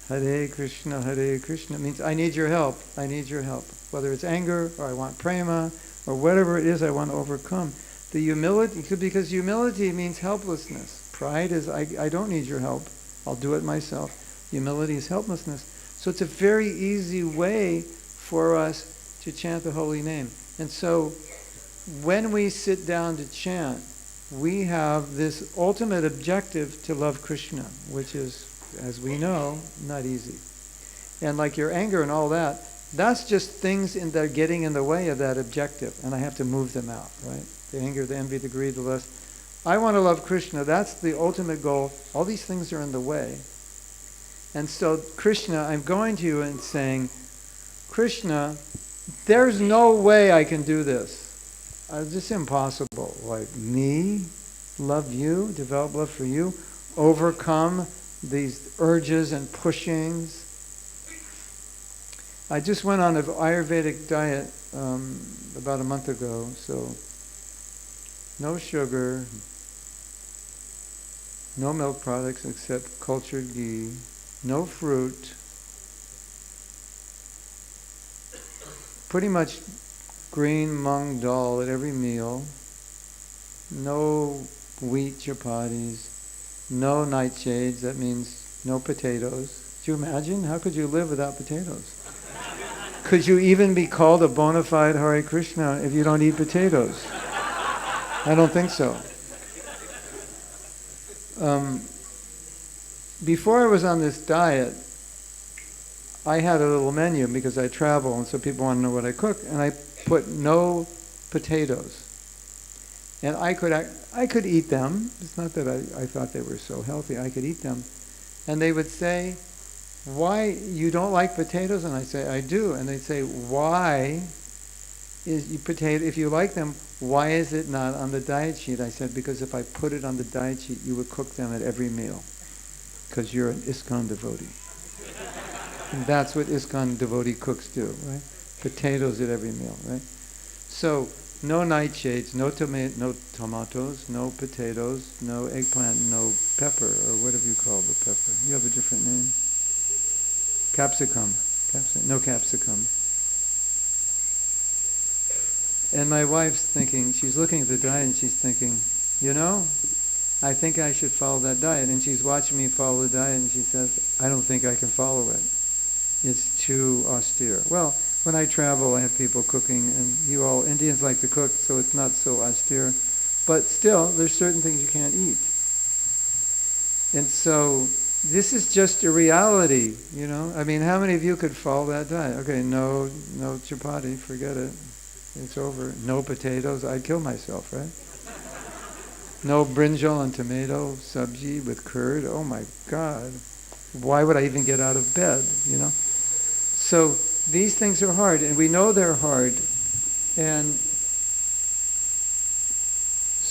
Hare Krishna means I need your help. I need your help. Whether it's anger, or I want prema, or whatever it is I want to overcome. The humility, because humility means helplessness. Pride is I don't need your help. I'll do it myself. Humility is helplessness. So it's a very easy way for us to chant the holy name. And so when we sit down to chant, we have this ultimate objective to love Krishna, which is, as we know, not easy. And like your anger and all that, that's just things that are getting in the way of that objective, and I have to move them out, right? The anger, the envy, the greed, the lust. I want to love Krishna. That's the ultimate goal. All these things are in the way. And so, Krishna, I'm going to you and saying, Krishna, there's no way I can do this. It's just impossible. Like, me, love you, develop love for you, overcome these urges and pushings. I just went on an Ayurvedic diet about a month ago, so no sugar, no milk products except cultured ghee, no fruit, pretty much green mung dal at every meal, no wheat chapatis, no nightshades, that means no potatoes. Do you imagine? How could you live without potatoes? Could you even be called a bona fide Hare Krishna if you don't eat potatoes? I don't think so. Before I was on this diet, I had a little menu because I travel, and so people want to know what I cook, and I put no potatoes. And I could eat them. It's not that I thought they were so healthy. I could eat them. And they would say, why, you don't like potatoes? And I say, I do. And they'd say, why is potato, if you like them, why is it not on the diet sheet? I said, because if I put it on the diet sheet, you would cook them at every meal. Because you're an ISKCON devotee. And that's what ISKCON devotee cooks do, right? Potatoes at every meal, right? So, no nightshades, no tomatoes, no potatoes, no eggplant, no pepper, or whatever you call the pepper. You have a different name? Capsicum. No capsicum. And my wife's thinking, she's looking at the diet and she's thinking, you know, I think I should follow that diet. And she's watching me follow the diet and she says, I don't think I can follow it. It's too austere. Well, when I travel, I have people cooking, and you all, Indians like to cook, so it's not so austere. but still, there's certain things you can't eat. And so, this is just a reality, you know? I mean, how many of you could follow that diet? Okay, no chapati, forget it. It's over. No potatoes, I'd kill myself, right? No brinjal and tomato sabji with curd, oh my God. Why would I even get out of bed, you know? So, these things are hard, and we know they're hard. And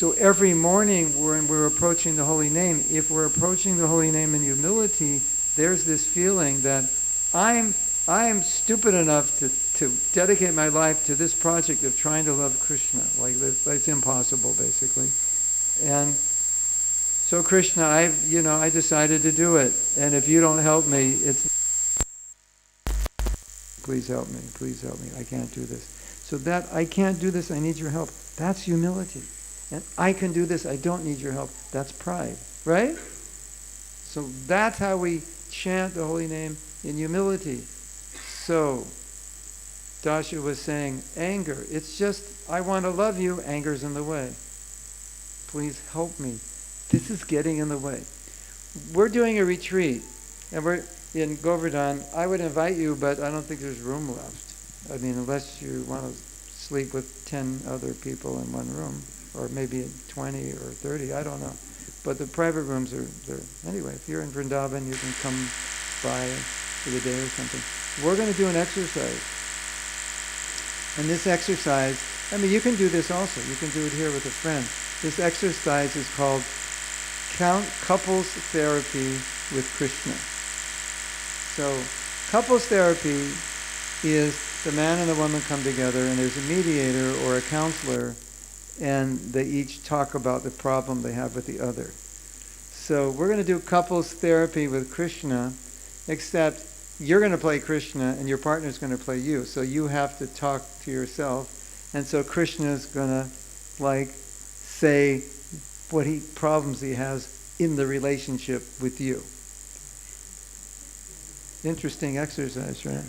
so every morning when we're approaching the Holy Name, if we're approaching the Holy Name in humility, there's this feeling that I am stupid enough to dedicate my life to this project of trying to love Krishna. Like that's impossible, basically. And so Krishna, I decided to do it. And if you don't help me, please help me, I can't do this. So that I can't do this, I need your help. That's humility. And I can do this, I don't need your help. That's pride, right? So that's how we chant the holy name in humility. So, Dasha was saying, anger, it's just, I want to love you, anger's in the way. Please help me. This is getting in the way. We're doing a retreat, and we're in Govardhan. I would invite you, but I don't think there's room left. I mean, unless you want to sleep with 10 other people in one room. Or maybe 20 or 30, I don't know. But the private rooms are there. Anyway, if you're in Vrindavan, you can come by for the day or something. We're going to do an exercise. And this exercise, I mean, you can do this also. You can do it here with a friend. This exercise is called Couples Therapy with Krishna. So, couples therapy is the man and the woman come together and there's a mediator or a counselor, and they each talk about the problem they have with the other. So we're going to do couples therapy with Krishna, except you're going to play Krishna and your partner's going to play you. So you have to talk to yourself. And so Krishna's going to say what problems he has in the relationship with you. Interesting exercise, right?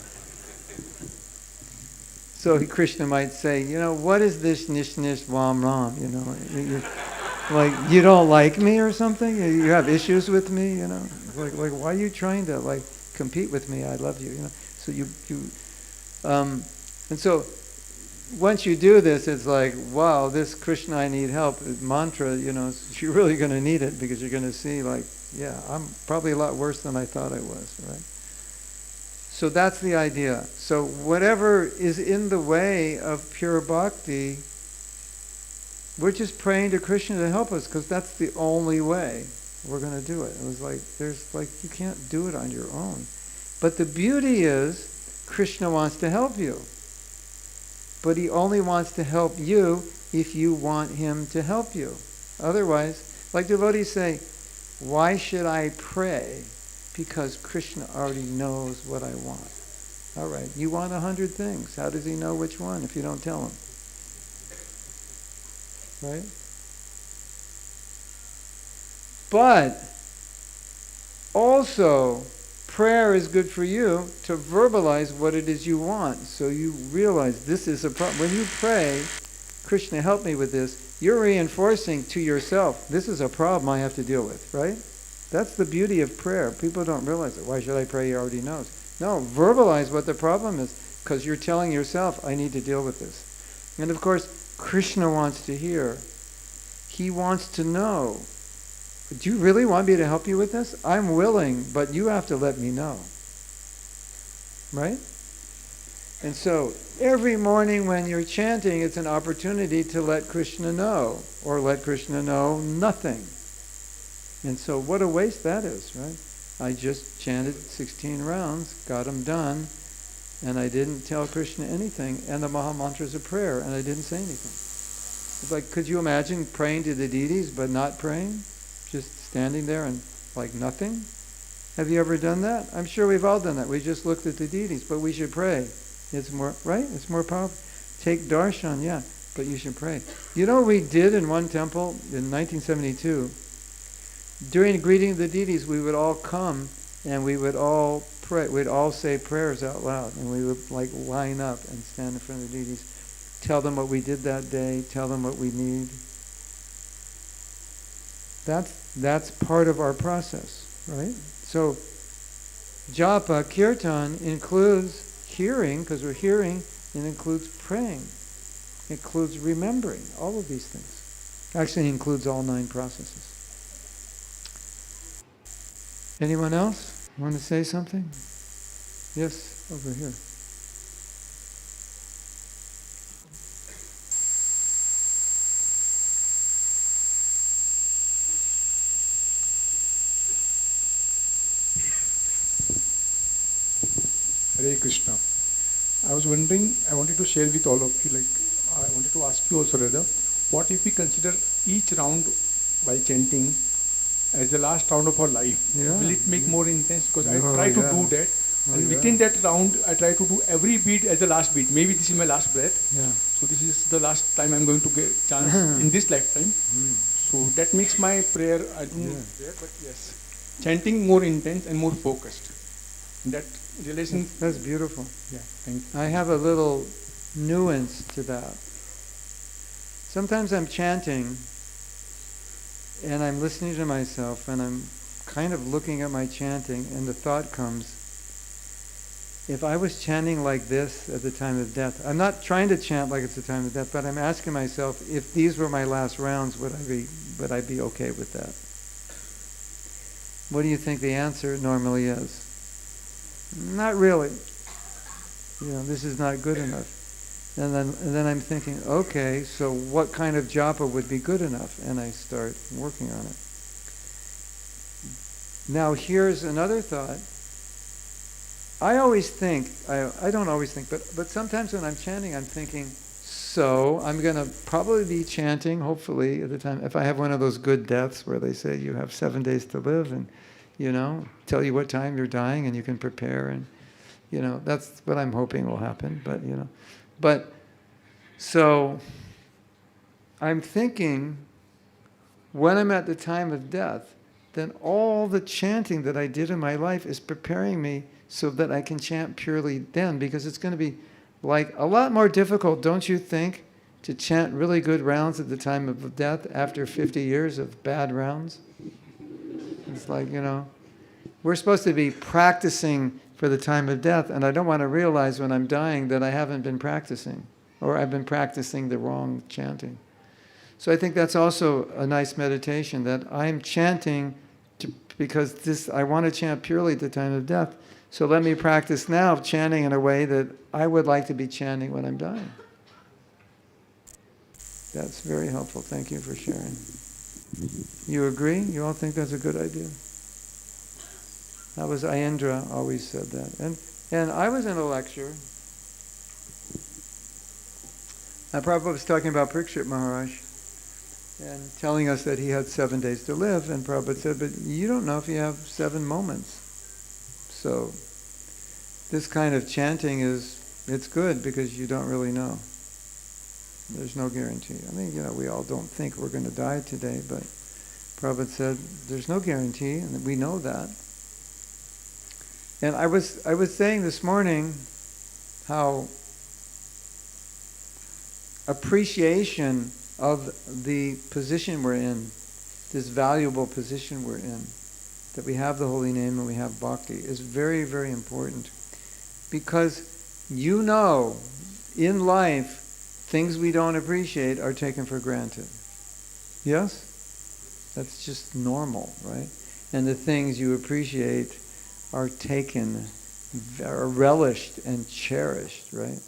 So Krishna might say, what is this nish nish ram ram? You don't like me or something? You have issues with me? Like why are you trying to compete with me? I love you. So and so once you do this, it's like, wow, this Krishna, I need help mantra. You're really going to need it because you're going to see, I'm probably a lot worse than I thought I was, right? So that's the idea. So whatever is in the way of pure bhakti, we're just praying to Krishna to help us because that's the only way we're going to do it. It was you can't do it on your own. But the beauty is Krishna wants to help you. But he only wants to help you if you want him to help you. Otherwise, like devotees say, why should I pray? Because Krishna already knows what I want. All right, you want 100 things. How does he know which one if you don't tell him? Right? But also, prayer is good for you to verbalize what it is you want. So you realize this is a problem. When you pray, Krishna, help me with this, you're reinforcing to yourself, this is a problem I have to deal with, right? That's the beauty of prayer. People don't realize it. Why should I pray? He already knows. No, verbalize what the problem is, because you're telling yourself, I need to deal with this. And of course, Krishna wants to hear. He wants to know. Do you really want me to help you with this? I'm willing, but you have to let me know. Right? And so, every morning when you're chanting, it's an opportunity to let Krishna know, or let Krishna know nothing. And so what a waste that is, right? I just chanted 16 rounds, got them done, and I didn't tell Krishna anything, and the Maha Mantra is a prayer, and I didn't say anything. It's like, could you imagine praying to the deities but not praying? Just standing there and nothing? Have you ever done that? I'm sure we've all done that. We just looked at the deities, but we should pray. It's more, right? It's more powerful. Take darshan, yeah, but you should pray. You know what we did in one temple in 1972? During greeting of the deities, we would all come and we would all pray. We'd all say prayers out loud, and we would line up and stand in front of the deities, tell them what we did that day, tell them what we need. That's part of our process, right? So japa, kirtan includes hearing, because we're hearing, it includes praying, it includes remembering, all of these things. Actually, it includes all 9 processes. Anyone else want to say something? Yes, over here. Hare Krishna. I was wondering, I wanted to share with all of you, like, I wanted to ask you also, rather, what if we consider each round while chanting as the last round of our life? Yeah. Will it make more intense? Because I Oh, try to yeah. do that. Oh, And yeah. within that round, I try to do every beat as the last beat. Maybe this is my last breath. Yeah. So this is the last time I'm going to get chance in this lifetime. So that makes my prayer, I don't know prayer, but yes, chanting more intense and more focused. That relation. That's beautiful. Yeah, thank you. I have a little nuance to that. Sometimes I'm chanting and I'm listening to myself and I'm kind of looking at my chanting and the thought comes, if I was chanting like this at the time of death, I'm not trying to chant like it's the time of death, but I'm asking myself, if these were my last rounds, would I be okay with that? What do you think the answer normally is? Not really. This is not good enough. And then I'm thinking, okay, so what kind of japa would be good enough? And I start working on it. Now here's another thought. I always think, I don't always think, but sometimes when I'm chanting, I'm thinking, so I'm going to probably be chanting, hopefully, at the time, if I have one of those good deaths where they say you have 7 days to live and, tell you what time you're dying and you can prepare and, that's what I'm hoping will happen, But, so, I'm thinking, when I'm at the time of death, then all the chanting that I did in my life is preparing me so that I can chant purely then, because it's going to be like a lot more difficult, don't you think, to chant really good rounds at the time of death after 50 years of bad rounds? It's like, we're supposed to be practicing for the time of death, and I don't want to realize when I'm dying that I haven't been practicing, or I've been practicing the wrong chanting. So I think that's also a nice meditation, that I'm chanting because I want to chant purely at the time of death. So let me practice now chanting in a way that I would like to be chanting when I'm dying. That's very helpful. Thank you for sharing. You agree? You all think that's a good idea? That was Ayendra always said that. And I was in a lecture. Prabhupada was talking about Parikshit Maharaj and telling us that he had 7 days to live. And Prabhupada said, but you don't know if you have 7 moments. So this kind of chanting it's good because you don't really know. There's no guarantee. I mean, we all don't think we're going to die today, but Prabhupada said there's no guarantee, and we know that. And I was saying this morning how appreciation of the position we're in, this valuable position we're in, that we have the holy name and we have bhakti, is very, very important. Because in life, things we don't appreciate are taken for granted. Yes? That's just normal, right? And the things you appreciate are taken, are relished and cherished, right?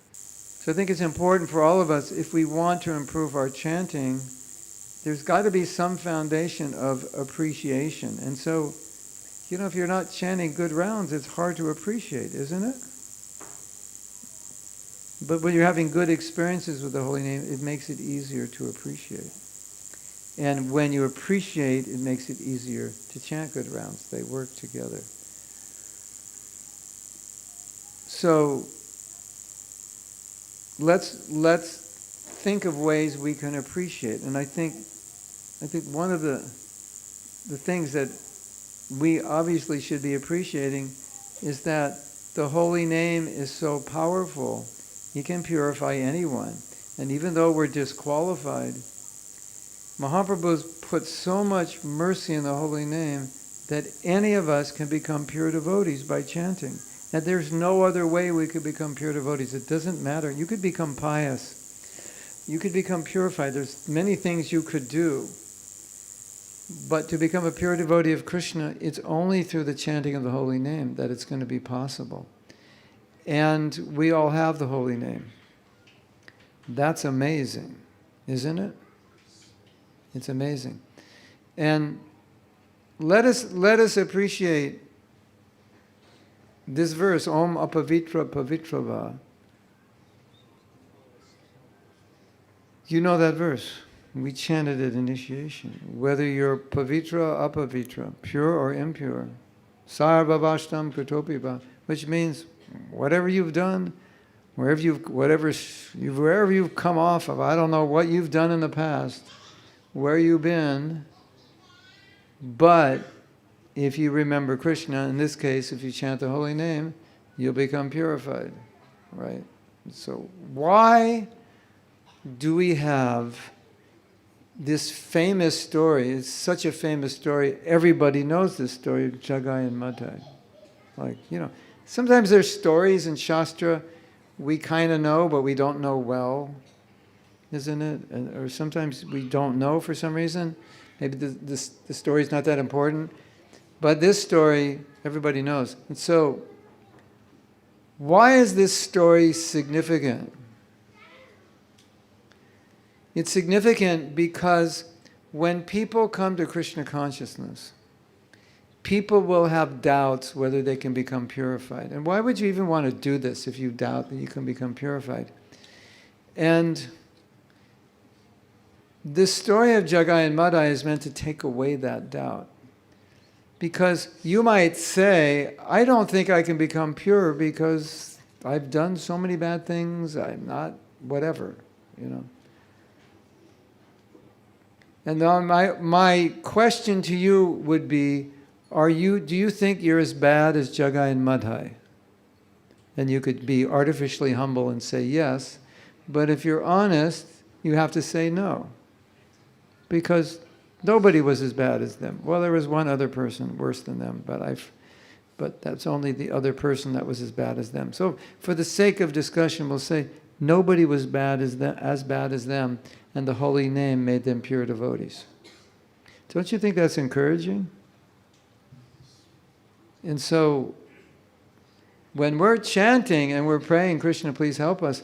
So I think it's important for all of us, if we want to improve our chanting, there's got to be some foundation of appreciation. And so, if you're not chanting good rounds, it's hard to appreciate, isn't it? But when you're having good experiences with the holy name, it makes it easier to appreciate. And when you appreciate, it makes it easier to chant good rounds. They work together. So let's think of ways we can appreciate. And I think one of the things that we obviously should be appreciating is that the holy name is so powerful. He can purify anyone. And even though we're disqualified, Mahaprabhu's put so much mercy in the holy name that any of us can become pure devotees by chanting. And there's no other way we could become pure devotees. It doesn't matter. You could become pious. You could become purified. There's many things you could do. But to become a pure devotee of Krishna, it's only through the chanting of the holy name that it's going to be possible. And we all have the holy name. That's amazing, isn't it? It's amazing. And let us appreciate this verse, Om Apavitra Pavitrava. You know that verse. We chanted it in initiation. Whether you're pavitra, apavitra, pure or impure, sarvavashtam kritopiva, which means whatever you've done, wherever you've come off of, I don't know what you've done in the past, where you've been, but if you remember Krishna, in this case, if you chant the holy name, you'll become purified, right? So why do we have this famous story? It's such a famous story. Everybody knows this story of Jagai and Madhai. Like, sometimes there's stories in Shastra we kind of know, but we don't know well, isn't it? Or sometimes we don't know for some reason. Maybe the story's not that important. But this story, everybody knows. And so, why is this story significant? It's significant because when people come to Krishna consciousness, people will have doubts whether they can become purified. And why would you even want to do this if you doubt that you can become purified? And this story of Jagai and Madhai is meant to take away that doubt. Because you might say, I don't think I can become pure because I've done so many bad things, I'm not whatever, And my question to you would be, do you think you're as bad as Jagai and Madhai? And you could be artificially humble and say yes, but if you're honest, you have to say no. Because nobody was as bad as them. Well, there was one other person worse than them, but that's only the other person that was as bad as them. So for the sake of discussion, we'll say nobody was as bad as them, and the holy name made them pure devotees. Don't you think that's encouraging? And so, when we're chanting and we're praying, Krishna, please help us,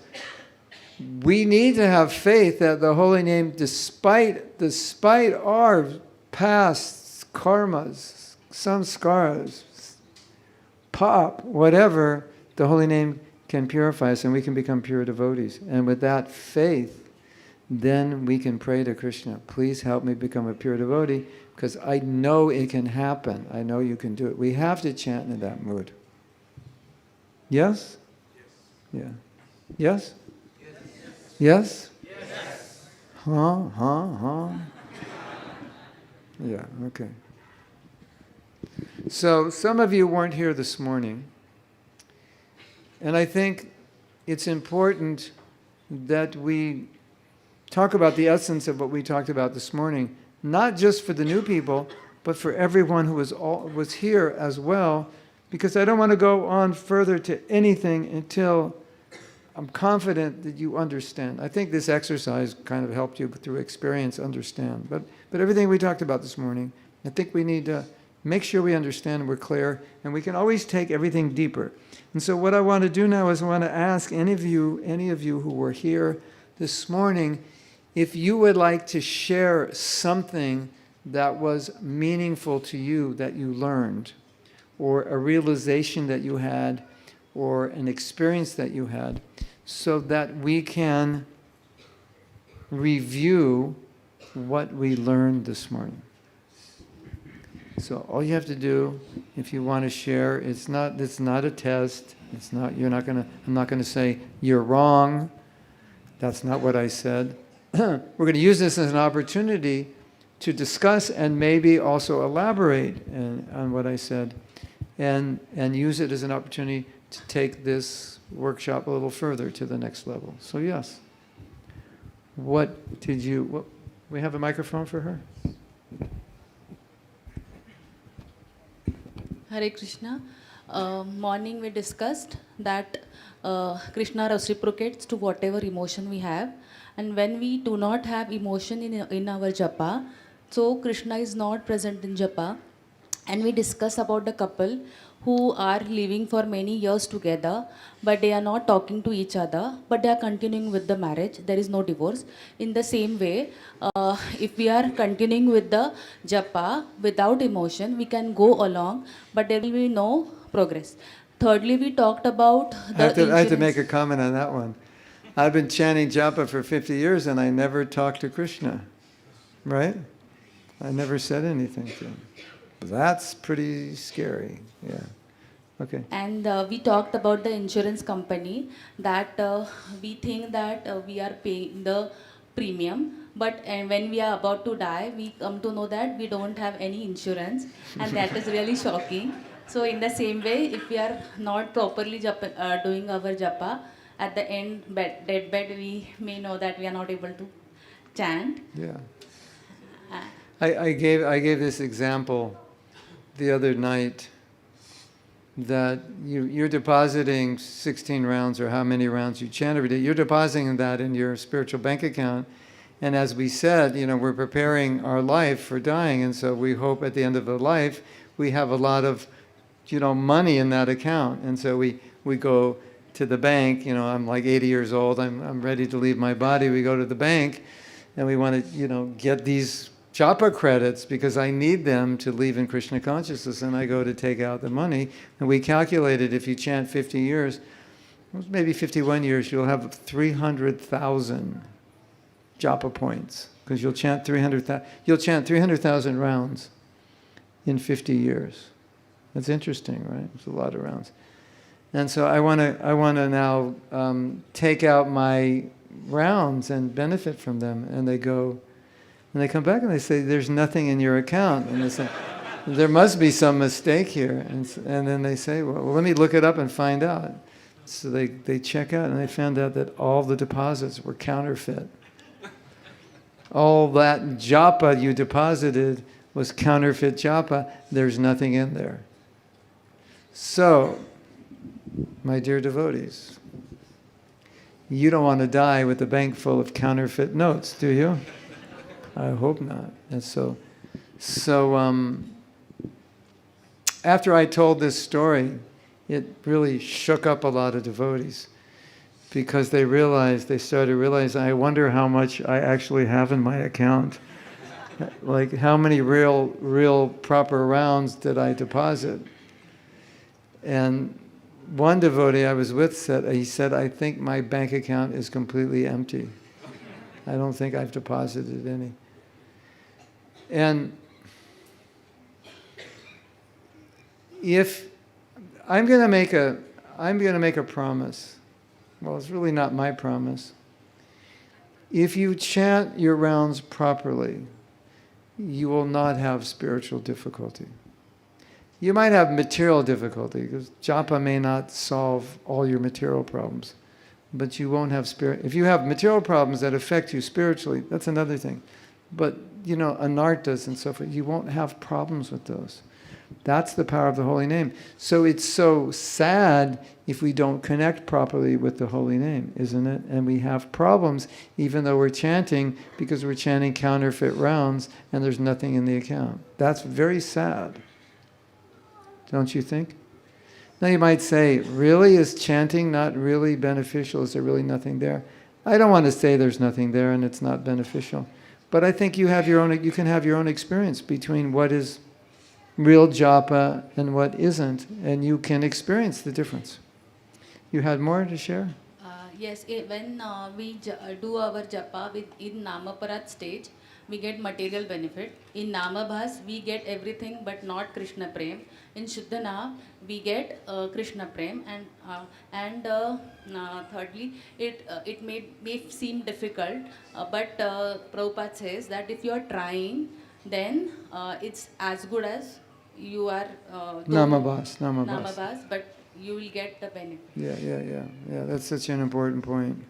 we need to have faith that the holy name, despite our past karmas, samskaras, pop, whatever, the holy name can purify us and we can become pure devotees. And with that faith, then we can pray to Krishna, please help me become a pure devotee, because I know it can happen. I know you can do it. We have to chant in that mood. Yes? Yes. Yeah. Yes? Yes? Yes. Huh? Yeah, okay. So, some of you weren't here this morning, and I think it's important that we talk about the essence of what we talked about this morning, not just for the new people, but for everyone who was here as well, because I don't want to go on further to anything until I'm confident that you understand. I think this exercise kind of helped you through experience understand. But everything we talked about this morning, I think we need to make sure we understand and we're clear, and we can always take everything deeper. And so what I want to do now is I want to ask any of you who were here this morning, if you would like to share something that was meaningful to you that you learned, or a realization that you had, or an experience that you had, so that we can review what we learned this morning. So all you have to do, if you want to share, it's not a test. I'm not going to say you're wrong. That's not what I said. We're going to use this as an opportunity to discuss and maybe also elaborate on what I said, and use it as an opportunity to take this workshop a little further to the next level. So yes. We have a microphone for her? Hare Krishna. Morning we discussed that Krishna reciprocates to whatever emotion we have, and when we do not have emotion in our japa, so Krishna is not present in japa. And we discuss about the couple who are living for many years together, but they are not talking to each other, but they are continuing with the marriage. There is no divorce. In the same way, if we are continuing with the japa without emotion, we can go along, but there will be no progress. Thirdly, we talked about the I have to make a comment on that one. I've been chanting japa for 50 years and I never talked to Krishna, right? I never said anything to him. That's pretty scary. Yeah. Okay. And we talked about the insurance company that we think that we are paying the premium, but when we are about to die, we come to know that we don't have any insurance, and that is really shocking. So in the same way, if we are not properly doing our japa, at the end, dead bed, we may know that we are not able to chant. Yeah. I gave this example the other night that you're depositing 16 rounds or how many rounds you chant every day. You're depositing that in your spiritual bank account. And as we said, we're preparing our life for dying. And so we hope at the end of the life, we have a lot of, money in that account. And so we go to the bank, I'm like 80 years old. I'm ready to leave my body. We go to the bank and we want to, get these Japa credits because I need them to leave in Krishna consciousness, and I go to take out the money. And we calculated if you chant 50 years, maybe 51 years, you'll have 300,000 Japa points because you'll chant 300,000 rounds in 50 years. That's interesting, right? It's a lot of rounds. And so I want to now take out my rounds and benefit from them, and they go. And they come back and they say, there's nothing in your account. And they say, there must be some mistake here. And then they say, well, let me look it up and find out. So they check out and they found out that all the deposits were counterfeit. All that japa you deposited was counterfeit japa. There's nothing in there. So, my dear devotees, you don't want to die with a bank full of counterfeit notes, do you? I hope not. And so after I told this story, it really shook up a lot of devotees because they started to realize, I wonder how much I actually have in my account. Like how many real proper rounds did I deposit? And one devotee I was with said, I think my bank account is completely empty. I don't think I've deposited any. And if I'm going to make a promise. Well, it's really not my promise. If you chant your rounds properly, you will not have spiritual difficulty. You might have material difficulty because japa may not solve all your material problems. But you won't have if you have material problems that affect you spiritually, that's another thing. But, anarthas and so forth, you won't have problems with those. That's the power of the holy name. So it's so sad if we don't connect properly with the holy name, isn't it? And we have problems even though we're chanting because we're chanting counterfeit rounds and there's nothing in the account. That's very sad. Don't you think? Now you might say, really? Is chanting not really beneficial? Is there really nothing there? I don't want to say there's nothing there and it's not beneficial. But I think you can have your own experience between what is real japa and what isn't, and you can experience the difference. You had more to share? Yes, when we do our japa in Namaparat stage, we get material benefit. In Namabhas, we get everything but not Krishna Prem. In Shuddhana, we get Krishna Prem. And thirdly, it may seem difficult, but Prabhupada says that if you are trying, then it's as good as you are Namabhas, but you will get the benefit. Yeah, that's such an important point.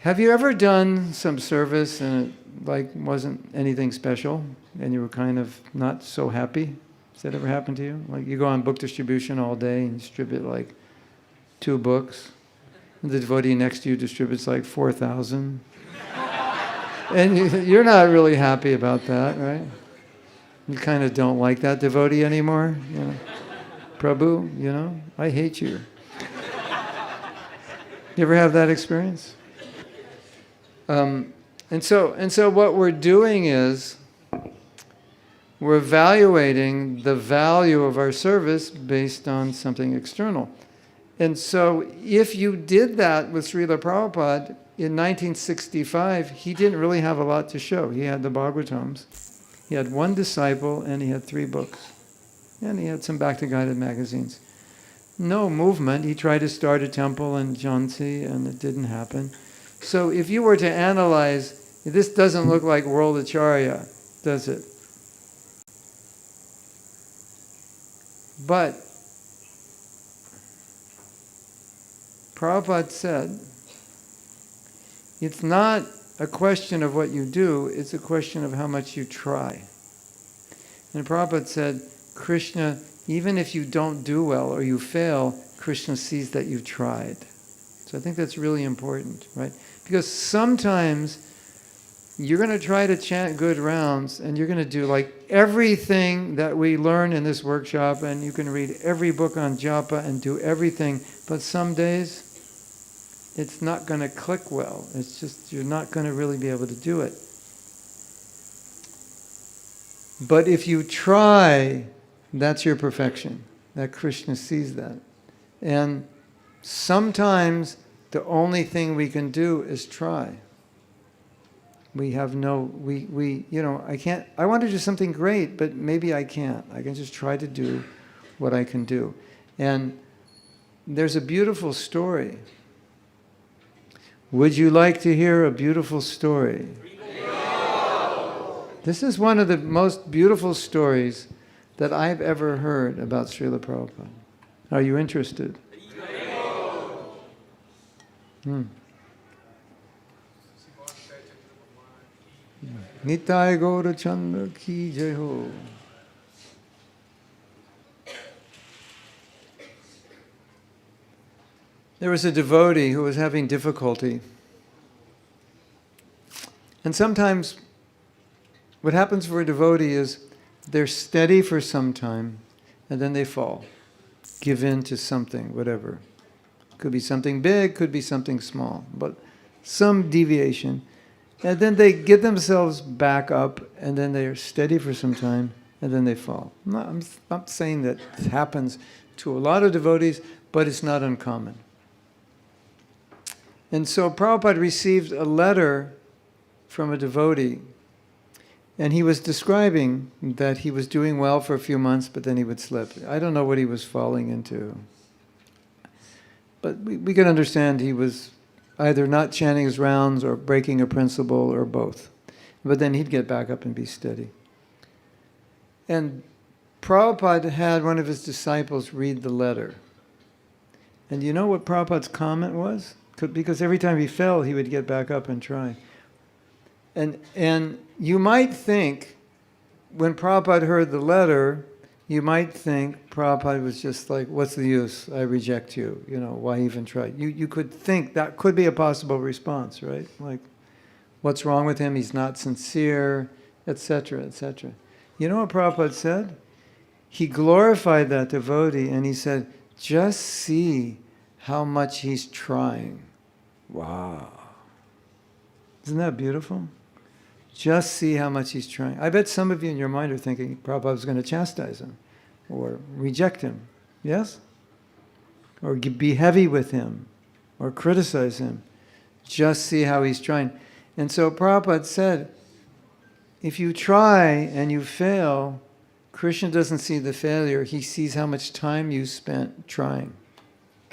Have you ever done some service and it wasn't anything special and you were kind of not so happy? Has that ever happened to you? Like you go on book distribution all day and distribute 2 books. And the devotee next to you distributes 4,000. And you're not really happy about that, right? You kind of don't like that devotee anymore. Prabhu, I hate you. You ever have that experience? And so what we're doing is we're evaluating the value of our service based on something external. And so if you did that with Srila Prabhupada in 1965, he didn't really have a lot to show. He had the Bhagavatams, he had 1 disciple, and he had 3 books. And he had some Bhakti-guided magazines. No movement. He tried to start a temple in Jhansi, and it didn't happen. So if you were to analyze, this doesn't look like world Acharya, does it? But Prabhupada said, it's not a question of what you do, it's a question of how much you try. And Prabhupada said, Krishna, even if you don't do well or you fail, Krishna sees that you've tried. So I think that's really important, right? Because sometimes you're going to try to chant good rounds and you're going to do everything that we learn in this workshop, and you can read every book on Japa and do everything, but some days it's not going to click well. It's just, you're not going to really be able to do it. But if you try, that's your perfection. That Krishna sees that. And sometimes the only thing we can do is try. I want to do something great, but maybe I can't. I can just try to do what I can do. And there's a beautiful story. Would you like to hear a beautiful story? This is one of the most beautiful stories that I've ever heard about Srila Prabhupada. Are you interested? Nitai Gaura Chandra Ki Jai Ho. There was a devotee who was having difficulty. And sometimes what happens for a devotee is they're steady for some time and then they fall. Give in to something, whatever. Could be something big, could be something small, but some deviation. And then they get themselves back up and then they're steady for some time and then they fall. I'm not saying that it happens to a lot of devotees, but it's not uncommon. And so Prabhupada received a letter from a devotee, and he was describing that he was doing well for a few months, but then he would slip. I don't know what he was falling into. But we can understand he was either not chanting his rounds or breaking a principle or both. But then he'd get back up and be steady. And Prabhupada had one of his disciples read the letter. And you know what Prabhupada's comment was? Because every time he fell, he would get back up and try. And you might think, when Prabhupada heard the letter, you might think Prabhupada was just like, what's the use? I reject you. Why even try? You could think that could be a possible response, right? Like, what's wrong with him? He's not sincere, etc., etc. You know what Prabhupada said? He glorified that devotee and he said, just see how much he's trying. Wow. Isn't that beautiful? Just see how much he's trying. I bet some of you in your mind are thinking Prabhupada was going to chastise him or reject him. Yes? Or be heavy with him or criticize him. Just see how he's trying. And so Prabhupada said, if you try and you fail, Krishna doesn't see the failure. He sees how much time you spent trying.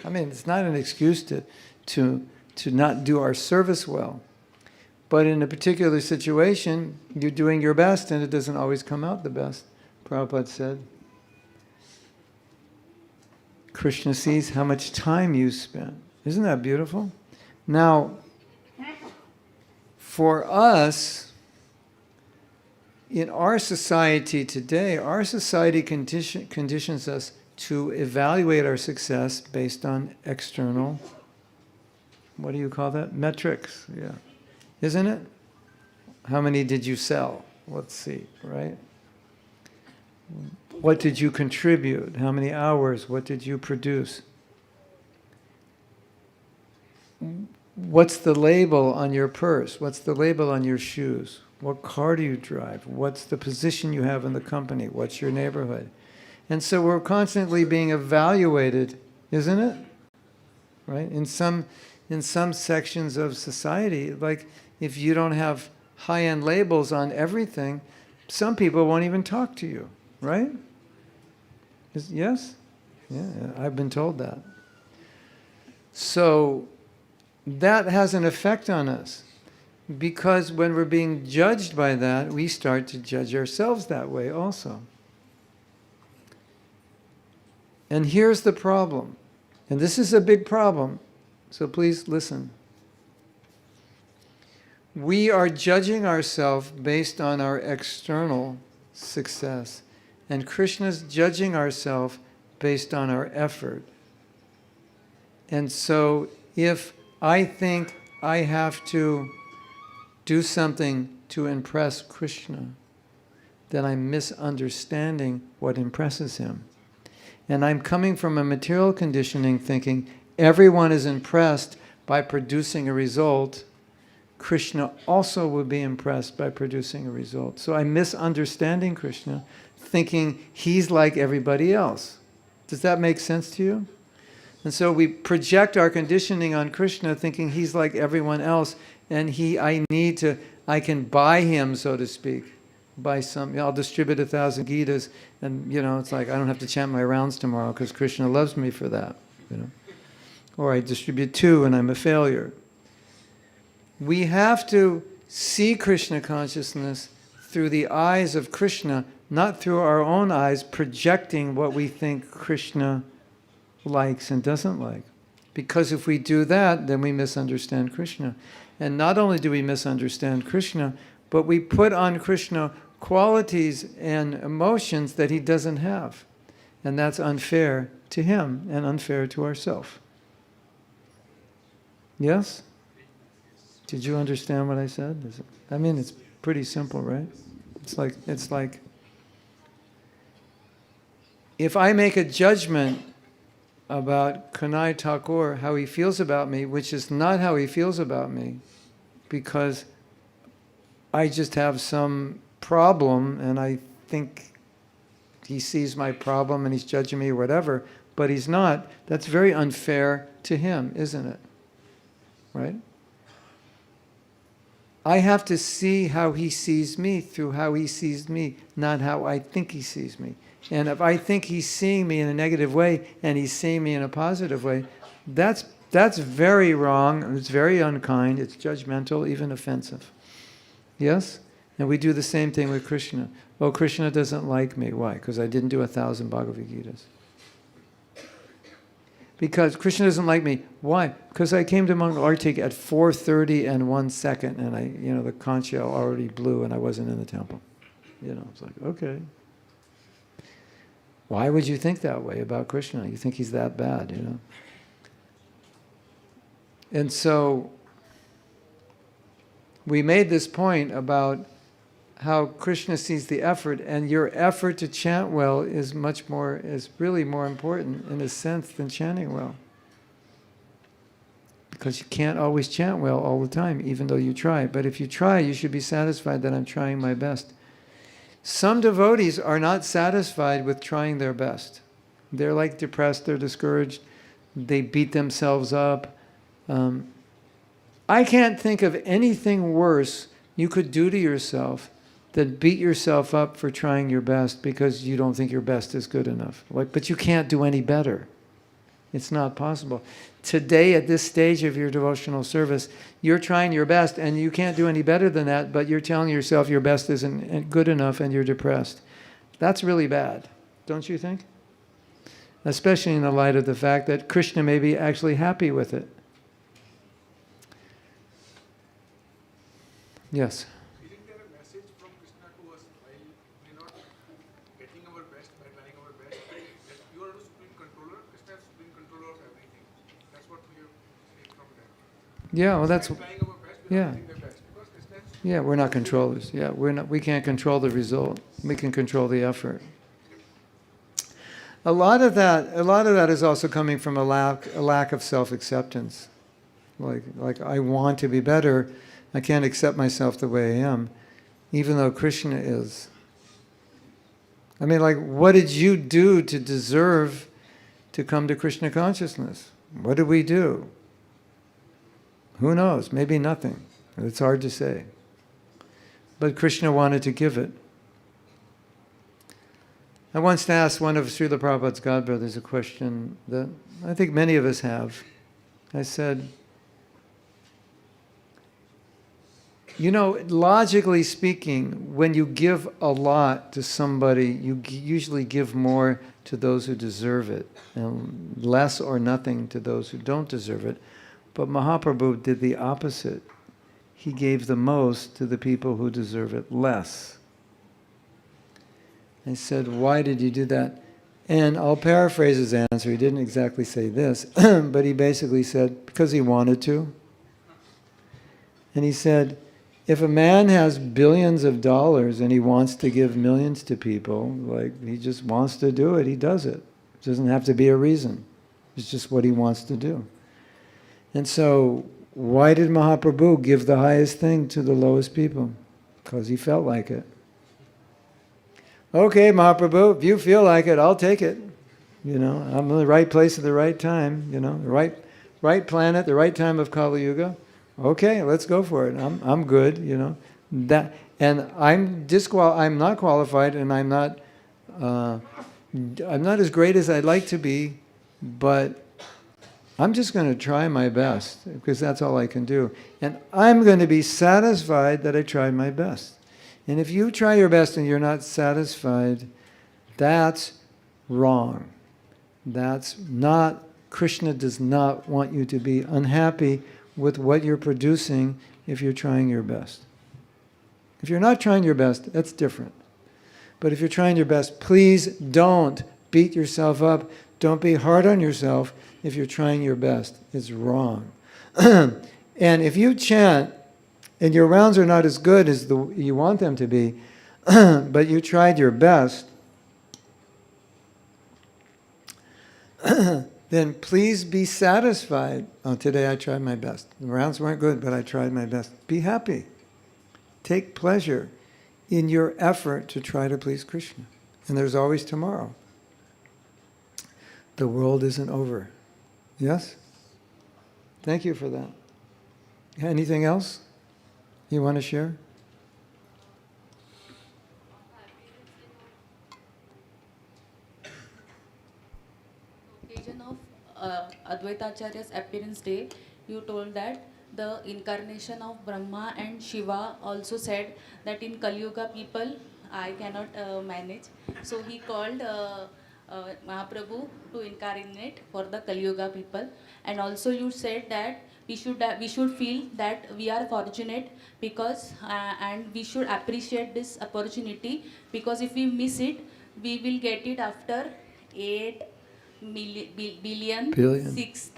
I mean, it's not an excuse to not do our service well. But in a particular situation, you're doing your best and it doesn't always come out the best. Prabhupada said, Krishna sees how much time you spent. Isn't that beautiful? Now, for us, in our society today, our society conditions us to evaluate our success based on external, what do you call that? Metrics, yeah. Isn't it? How many did you sell? Let's see, right? What did you contribute? How many hours? What did you produce? What's the label on your purse? What's the label on your shoes? What car do you drive? What's the position you have in the company? What's your neighborhood? And so we're constantly being evaluated, isn't it? Right? In some sections of society, like if you don't have high-end labels on everything, some people won't even talk to you, right? Yes? Yeah, I've been told that. So that has an effect on us, because when we're being judged by that, we start to judge ourselves that way also. And here's the problem, and this is a big problem, so please listen. We are judging ourselves based on our external success, and Krishna's judging ourselves based on our effort. And so if I think I have to do something to impress Krishna, then I'm misunderstanding what impresses him. And I'm coming from a material conditioning thinking everyone is impressed by producing a result. Krishna also would be impressed by producing a result. So I'm misunderstanding Krishna, thinking he's like everybody else. Does that make sense to you? And so we project our conditioning on Krishna, thinking he's like everyone else, and I can buy him, so to speak. I'll distribute 1,000 Gitas, and it's like I don't have to chant my rounds tomorrow because Krishna loves me for that. Or I distribute 2 and I'm a failure. We have to see Krishna consciousness through the eyes of Krishna, not through our own eyes projecting what we think Krishna likes and doesn't like. Because if we do that, then we misunderstand Krishna. And not only do we misunderstand Krishna, but we put on Krishna qualities and emotions that he doesn't have. And that's unfair to him and unfair to ourselves. Yes? Did you understand what I said? It's pretty simple, right? It's like if I make a judgment about Kanai Thakur, how he feels about me, which is not how he feels about me, because I just have some problem and I think he sees my problem and he's judging me or whatever, but he's not. That's very unfair to him, isn't it? Right? I have to see how he sees me through how he sees me, not how I think he sees me. And if I think he's seeing me in a negative way and he's seeing me in a positive way, that's very wrong, it's very unkind, it's judgmental, even offensive. Yes? And we do the same thing with Krishna. Well, Krishna doesn't like me. Why? Because I didn't do 1,000 Bhagavad Gitas. Because Krishna doesn't like me. Why? Because I came to Mangal Artik at 4:30 and 1 second, and the conch shell already blew and I wasn't in the temple. It's like, okay. Why would you think that way about Krishna? You think he's that bad, And so we made this point about how Krishna sees the effort, and your effort to chant well is really more important in a sense than chanting well. Because you can't always chant well all the time, even though you try. But if you try, you should be satisfied that I'm trying my best. Some devotees are not satisfied with trying their best. They're like depressed, they're discouraged, they beat themselves up. I can't think of anything worse you could do to yourself than beat yourself up for trying your best because you don't think your best is good enough. But you can't do any better. It's not possible. Today, at this stage of your devotional service, you're trying your best and you can't do any better than that, but you're telling yourself your best isn't good enough and you're depressed. That's really bad, don't you think? Especially in the light of the fact that Krishna may be actually happy with it. Yes. Isn't there a message from Krishna to us while we're not getting our best by trying our best? That you are the supreme controller, Krishna is supreme controller of everything. That's what we have taken from that. Yeah, well that's, By trying our best, we're yeah. not getting the best. Because Krishna is Yeah, we're not controllers. Yeah, we can't control the result. We can control the effort. A lot of that is also coming from a lack of self-acceptance. Like I want to be better, I can't accept myself the way I am, even though Krishna is. I mean, like, what did you do to deserve to come to Krishna consciousness? What did we do? Who knows? Maybe nothing. It's hard to say. But Krishna wanted to give it. I once asked one of Srila Prabhupada's godbrothers a question that I think many of us have. I said, you know, logically speaking, when you give a lot to somebody, you usually give more to those who deserve it, and less or nothing to those who don't deserve it. But Mahaprabhu did the opposite. He gave the most to the people who deserve it less. I said, why did you do that? And I'll paraphrase his answer. He didn't exactly say this, but he basically said, because he wanted to. And he said, if a man has billions of dollars and he wants to give millions to people, like he just wants to do it, he does it. It doesn't have to be a reason. It's just what he wants to do. And so, why did Mahaprabhu give the highest thing to the lowest people? Because he felt like it. Okay, Mahaprabhu, if you feel like it, I'll take it. You know, I'm in the right place at the right time, you know, the right planet, the right time of Kali Yuga. Okay, let's go for it. I'm good, you know. That, and I'm not qualified, and I'm not as great as I'd like to be, but I'm just going to try my best, because that's all I can do. And I'm going to be satisfied that I tried my best. And if you try your best and you're not satisfied, that's wrong. That's not, Krishna does not want you to be unhappy with what you're producing if you're trying your best. If you're not trying your best, that's different. But if you're trying your best, please don't beat yourself up. Don't be hard on yourself if you're trying your best. It's wrong. And if you chant and your rounds are not as good as you want them to be, but you tried your best, then please be satisfied. Oh, today I tried my best. The rounds weren't good, but I tried my best. Be happy. Take pleasure in your effort to try to please Krishna. And there's always tomorrow. The world isn't over. Yes? Thank you for that. Anything else you want to share? Occasion of Advaita Acharya's appearance day, you told that the incarnation of Brahma and Shiva also said that in Kali Yuga people, I cannot manage. So he called Mahaprabhu to incarnate for the Kali Yuga people. And also you said that we should feel that we are fortunate because and we should appreciate this opportunity, because if we miss it, we will get it after 8 billion. 6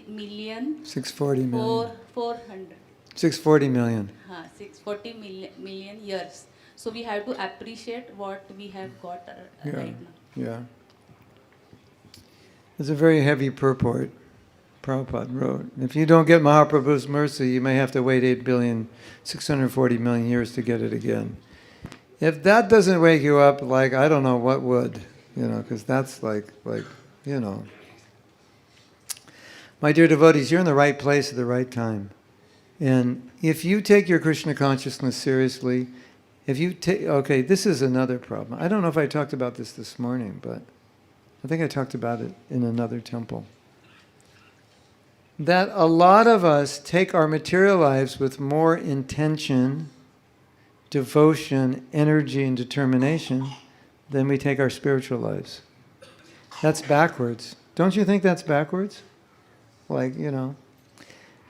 million 640 million. 400 640 million. 640 million years. So we have to appreciate what we have got right now. Yeah. It's a very heavy purport Prabhupada wrote. If you don't get Mahaprabhu's mercy, you may have to wait 640 million years to get it again. If that doesn't wake you up, like, I don't know what would, you know, because that's like, you know. My dear devotees, you're in the right place at the right time. And if you take your Krishna consciousness seriously, if you take, okay, this is another problem. I don't know if I talked about this morning, but I think I talked about it in another temple. That a lot of us take our material lives with more intention, devotion, energy, and determination than we take our spiritual lives. That's backwards. Don't you think that's backwards? Like, you know,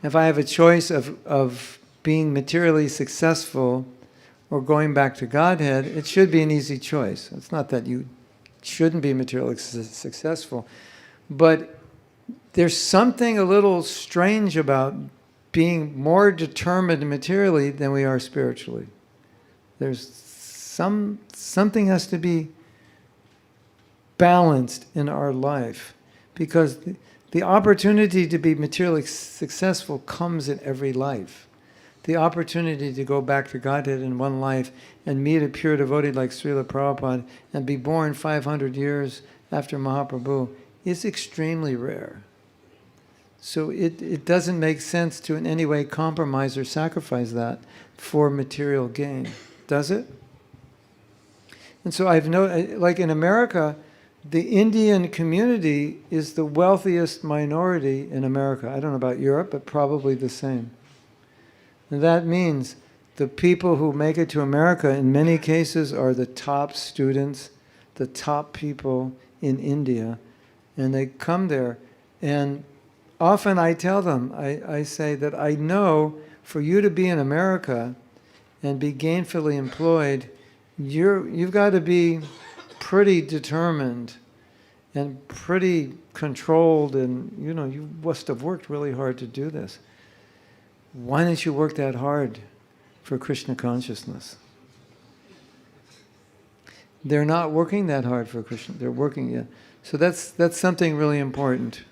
if I have a choice of being materially successful or going back to Godhead, it should be an easy choice. It's not that you shouldn't be materially successful, but there's something a little strange about being more determined materially than we are spiritually. There's something has to be balanced in our life, because the opportunity to be materially successful comes in every life. The opportunity to go back to Godhead in one life and meet a pure devotee like Srila Prabhupada and be born 500 years after Mahaprabhu is extremely rare. So it doesn't make sense to in any way compromise or sacrifice that for material gain, does it? And so I've noticed, like in America, the Indian community is the wealthiest minority in America. I don't know about Europe, but probably the same. And that means the people who make it to America in many cases are the top students, the top people in India, and they come there. And often I tell them, I say that I know for you to be in America and be gainfully employed, you've got to be pretty determined and pretty controlled, and you must have worked really hard to do this. Why don't you work that hard for Krishna consciousness? They're not working that hard for Krishna. They're working, yeah. So that's something really important.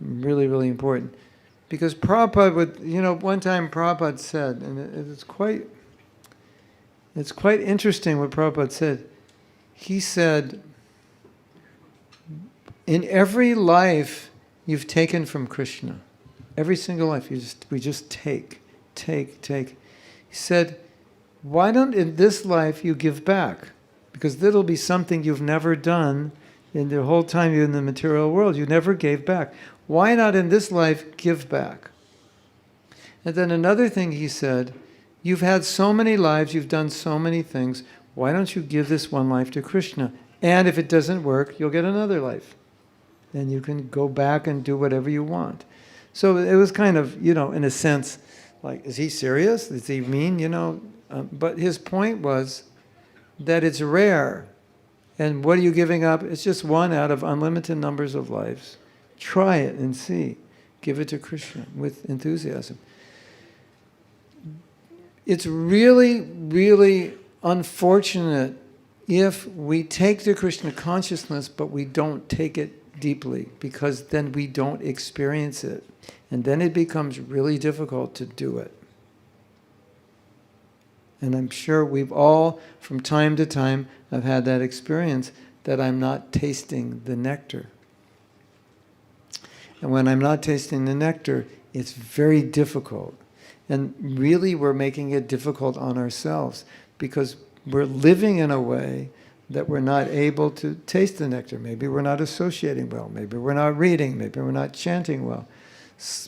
Really, really important. Because Prabhupada would, one time Prabhupada said, and it's quite interesting what Prabhupada said. He said, in every life you've taken from Krishna, every single life, we just take. He said, why don't in this life you give back? Because that'll be something you've never done in the whole time you're in the material world. You never gave back. Why not in this life give back? And then another thing he said, you've had so many lives, you've done so many things, why don't you give this one life to Krishna? And if it doesn't work, you'll get another life. Then you can go back and do whatever you want. So it was kind of, in a sense, like, is he serious? Does he mean, but his point was that it's rare. And what are you giving up? It's just one out of unlimited numbers of lives. Try it and see. Give it to Krishna with enthusiasm. It's really, really unfortunate if we take the Krishna consciousness, but we don't take it deeply, because then we don't experience it. And then it becomes really difficult to do it. And I'm sure we've all, from time to time, have had that experience that I'm not tasting the nectar. And when I'm not tasting the nectar, it's very difficult. And really we're making it difficult on ourselves, because we're living in a way that we're not able to taste the nectar. Maybe we're not associating well. Maybe we're not reading. Maybe we're not chanting well.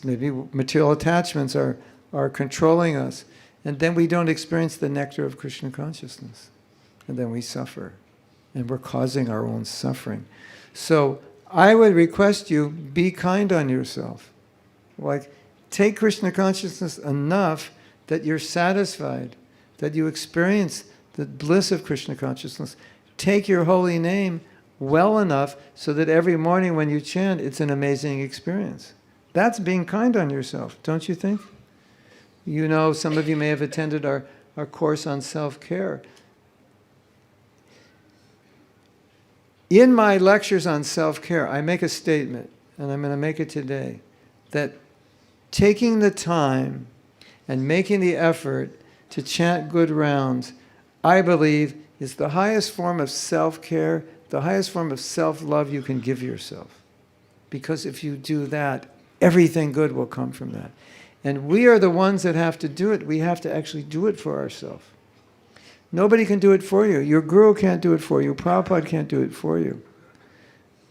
Maybe material attachments are controlling us. And then we don't experience the nectar of Krishna consciousness. And then we suffer. And we're causing our own suffering. So I would request you, be kind on yourself. Like, take Krishna consciousness enough that you're satisfied, that you experience the bliss of Krishna consciousness. Take your holy name well enough so that every morning when you chant, it's an amazing experience. That's being kind on yourself, don't you think? Some of you may have attended our course on self-care. In my lectures on self-care, I make a statement, and I'm going to make it today, that taking the time and making the effort to chant good rounds, I believe, is the highest form of self-care, the highest form of self-love you can give yourself. Because if you do that, everything good will come from that. And we are the ones that have to do it. We have to actually do it for ourselves. Nobody can do it for you. Your guru can't do it for you. Prabhupada can't do it for you.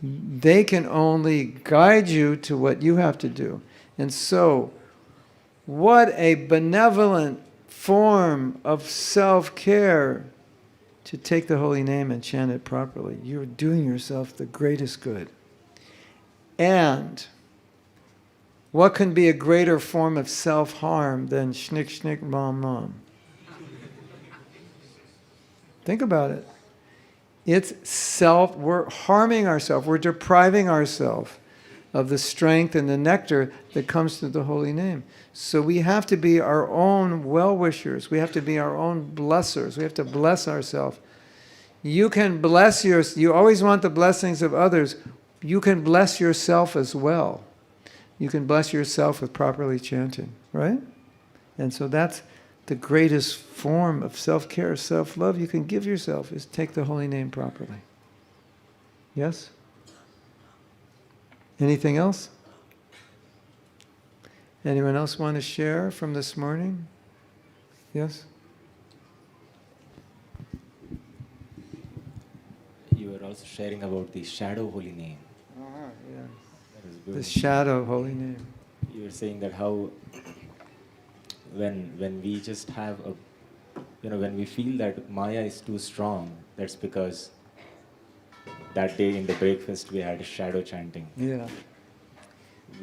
They can only guide you to what you have to do. And so, what a benevolent form of self-care to take the holy name and chant it properly. You're doing yourself the greatest good. And What can be a greater form of self-harm than shnick, shnick, mom, mom? Think about it. We're harming ourselves, we're depriving ourselves of the strength and the nectar that comes through the holy name. So we have to be our own well-wishers. We have to be our own blessers. We have to bless ourselves. You can bless you always want the blessings of others. You can bless yourself as well. You can bless yourself with properly chanting, right? And so that's the greatest form of self-care, self-love you can give yourself, is take the holy name properly. Yes? Anything else? Anyone else want to share from this morning? Yes? You were also sharing about the shadow holy name. Yeah. That is good. The shadow holy name. You were saying that how when we just have when we feel that Maya is too strong, that's because that day in the breakfast we had shadow chanting. Yeah.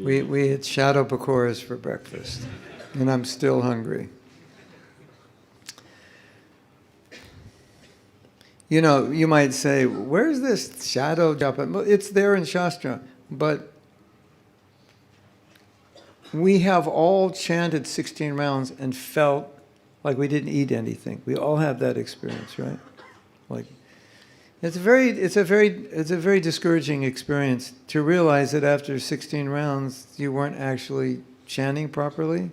We had shadow pakoras for breakfast, and I'm still hungry. You might say, where's this shadow japa? Well, it's there in Shastra, but we have all chanted 16 rounds and felt like we didn't eat anything. We all have that experience, right? Like, it's a very discouraging experience to realize that after 16 rounds you weren't actually chanting properly,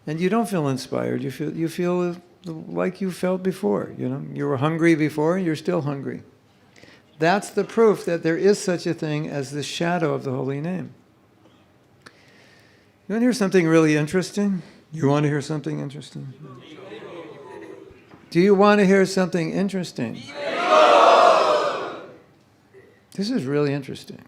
and you don't feel inspired. You feel like you felt before. You were hungry before, and you're still hungry. That's the proof that there is such a thing as the shadow of the holy name. You want to hear something really interesting? You want to hear something interesting? Do you want to hear something interesting? This is really interesting.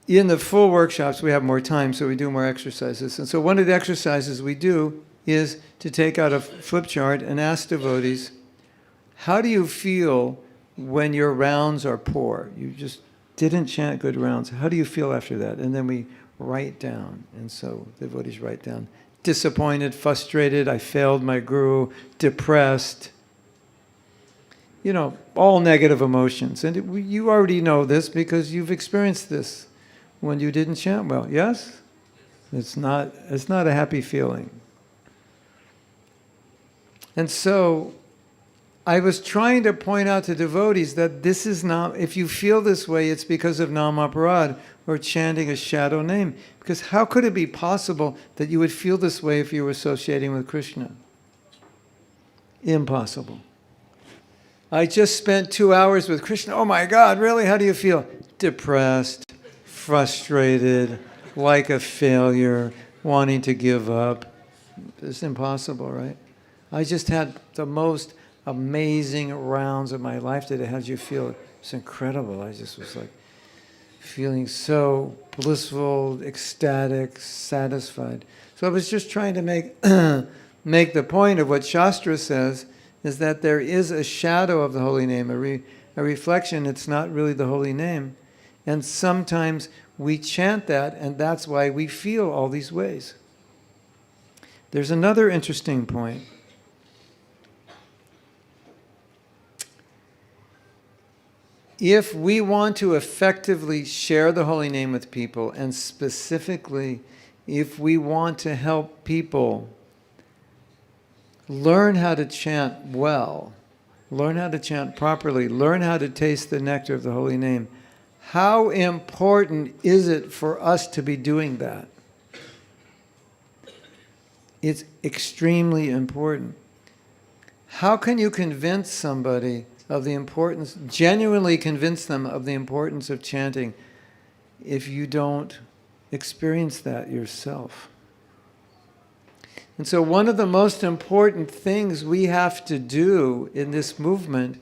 In the full workshops, we have more time, so we do more exercises. And so one of the exercises we do is to take out a flip chart and ask devotees, how do you feel when your rounds are poor? You just didn't chant good rounds. How do you feel after that? And then we write down. And so devotees write down, disappointed, frustrated, I failed my guru, depressed. All negative emotions. And you already know this because you've experienced this when you didn't chant well. Yes? It's not a happy feeling. And so I was trying to point out to devotees that this is not, if you feel this way, it's because of namaparad or chanting a shadow name. Because how could it be possible that you would feel this way if you were associating with Krishna? Impossible. I just spent 2 hours with Krishna. Oh my God, really? How do you feel? Depressed, frustrated, like a failure, wanting to give up. It's impossible, right? I just had the most amazing rounds of my life today. How did you feel? It's incredible. I just was like feeling so blissful, ecstatic, satisfied. So I was just trying to make the point of what Shastra says, is that there is a shadow of the holy name, a reflection. It's not really the holy name. And sometimes we chant that, and that's why we feel all these ways. There's another interesting point. If we want to effectively share the holy name with people, and specifically if we want to help people learn how to chant well, learn how to chant properly, learn how to taste the nectar of the holy name, how important is it for us to be doing that? It's extremely important. How can you convince somebody of the importance, genuinely convince them of the importance of chanting, if you don't experience that yourself? And so one of the most important things we have to do in this movement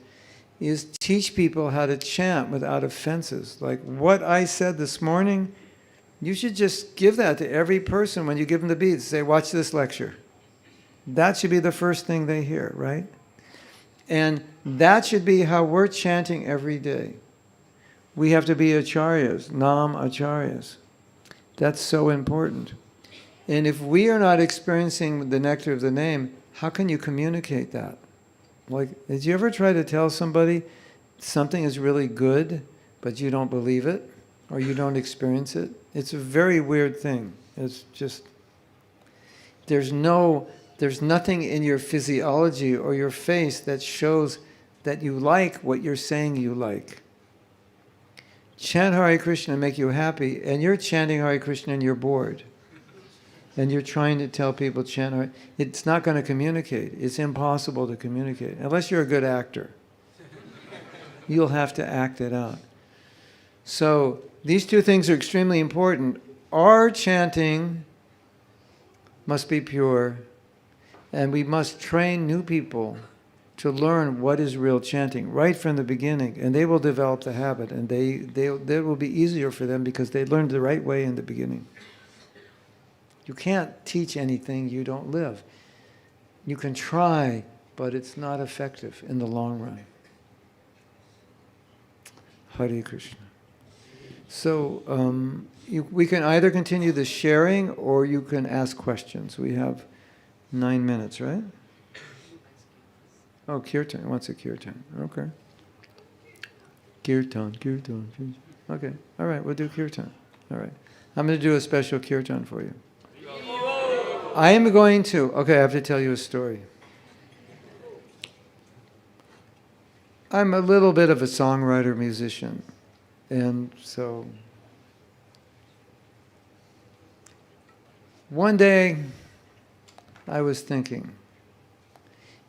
is teach people how to chant without offenses. Like what I said this morning, you should just give that to every person when you give them the beads. Say, watch this lecture. That should be the first thing they hear, right? And that should be how we're chanting every day. We have to be acharyas, nam acharyas. That's so important. And if we are not experiencing the nectar of the name, how can you communicate that? Like, did you ever try to tell somebody something is really good, but you don't believe it, or you don't experience it? It's a very weird thing. It's just, there's nothing in your physiology or your face that shows that you like what you're saying you like. Chant Hare Krishna and make you happy, and you're chanting Hare Krishna and you're bored. And you're trying to tell people chant Hare. It's not going to communicate. It's impossible to communicate, unless you're a good actor. You'll have to act it out. So these two things are extremely important. Our chanting must be pure, and we must train new people to learn what is real chanting right from the beginning, and they will develop the habit, and they will be easier for them because they learned the right way in the beginning. You can't teach anything you don't live. You can try, but it's not effective in the long run. Hare Krishna. So we can either continue the sharing or you can ask questions. We have 9 minutes, right? Oh, kirtan. What's a kirtan? Okay. Kirtan. Okay. All right, we'll do kirtan. All right. I'm going to do a special kirtan for you. I am going to, okay, I have to tell you a story. I'm a little bit of a songwriter, musician, and so one day I was thinking,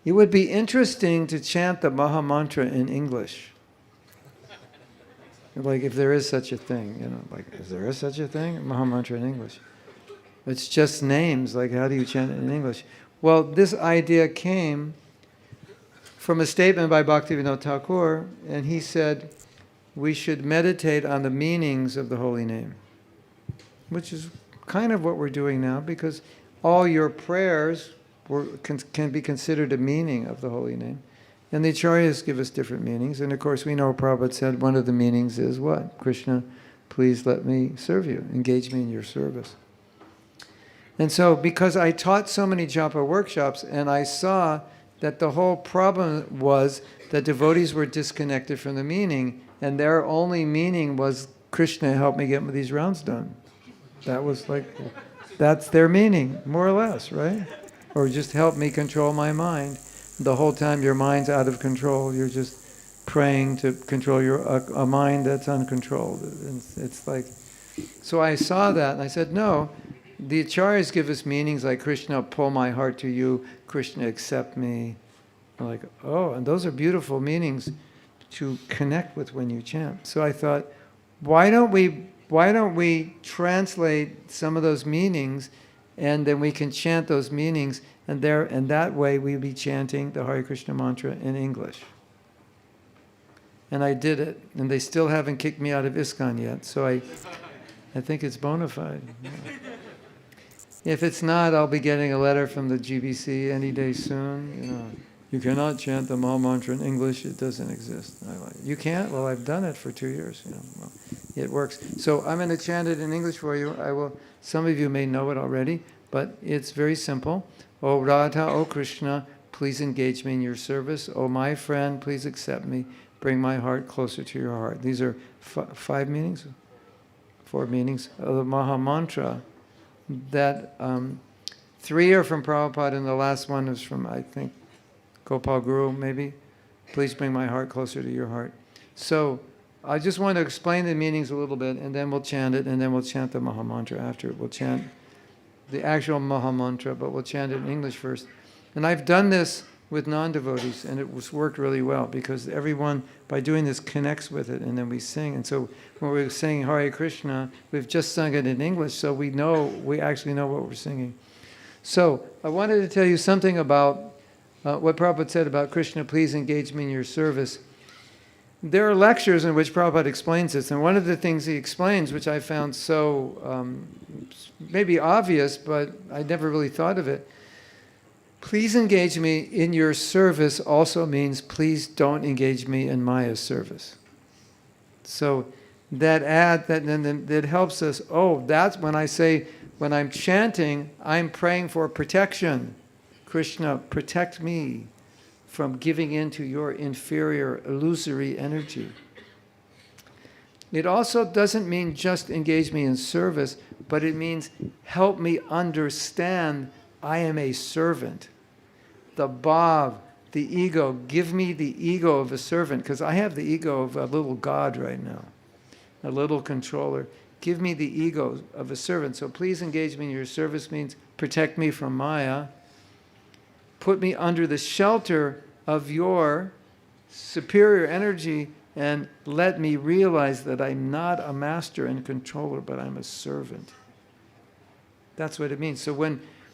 it would be interesting to chant the Maha Mantra in English. Like if there is such a thing, you know, like is there such a thing? Maha Mantra in English. It's just names, like how do you chant it in English? Well, this idea came from a statement by Bhaktivedanta Thakur, and he said, we should meditate on the meanings of the holy name, which is kind of what we're doing now, because all your prayers can be considered a meaning of the holy name. And the Acharyas give us different meanings, and of course we know Prabhupada said one of the meanings is what? Krishna, please let me serve you, engage me in your service. And so, because I taught so many Japa workshops, and I saw that the whole problem was that devotees were disconnected from the meaning, and their only meaning was, Krishna, help me get these rounds done. That was like, that's their meaning, more or less, right? Or just help me control my mind. The whole time your mind's out of control, you're just praying to control a mind that's uncontrolled. It's like, so I saw that, and I said, no, the Acharyas give us meanings like Krishna, pull my heart to you, Krishna, accept me. I'm like, oh, and those are beautiful meanings to connect with when you chant. So I thought, why don't we translate some of those meanings, and then we can chant those meanings, and that way we'll be chanting the Hare Krishna mantra in English. And I did it, and they still haven't kicked me out of ISKCON yet, so I think it's bona fide. Yeah. If it's not, I'll be getting a letter from the GBC any day soon. You know, you cannot chant the Maha Mantra in English; it doesn't exist. You can't? Well, I've done it for 2 years. You know, well, it works. So I'm going to chant it in English for you. I will. Some of you may know it already, but it's very simple. O Radha, O Krishna, please engage me in your service. O my friend, please accept me. Bring my heart closer to your heart. These are 5 meanings, 4 meanings of the Maha Mantra. That 3 are from Prabhupada, and the last one is from, I think, Gopal Guru, maybe. Please bring my heart closer to your heart. So I just want to explain the meanings a little bit, and then we'll chant it, and then we'll chant the Maha Mantra after it. We'll chant the actual Maha Mantra, but we'll chant it in English first. And I've done this with non-devotees, and it was worked really well, because everyone, by doing this, connects with it, and then we sing. And so when we're singing Hare Krishna, we've just sung it in English, so we actually know what we're singing. So I wanted to tell you something about what Prabhupada said about Krishna, please engage me in your service. There are lectures in which Prabhupada explains this, and one of the things he explains, which I found so maybe obvious, but I never really thought of it, please engage me in your service also means please don't engage me in Maya's service. So that helps us. Oh, that's when I say, when I'm chanting, I'm praying for protection. Krishna, protect me from giving in to your inferior, illusory energy. It also doesn't mean just engage me in service, but it means help me understand I am a servant. The bhav, the ego, give me the ego of a servant, because I have the ego of a little god right now, a little controller. Give me the ego of a servant. So please engage me in your service means protect me from Maya. Put me under the shelter of your superior energy and let me realize that I'm not a master and controller, but I'm a servant. That's what it means. So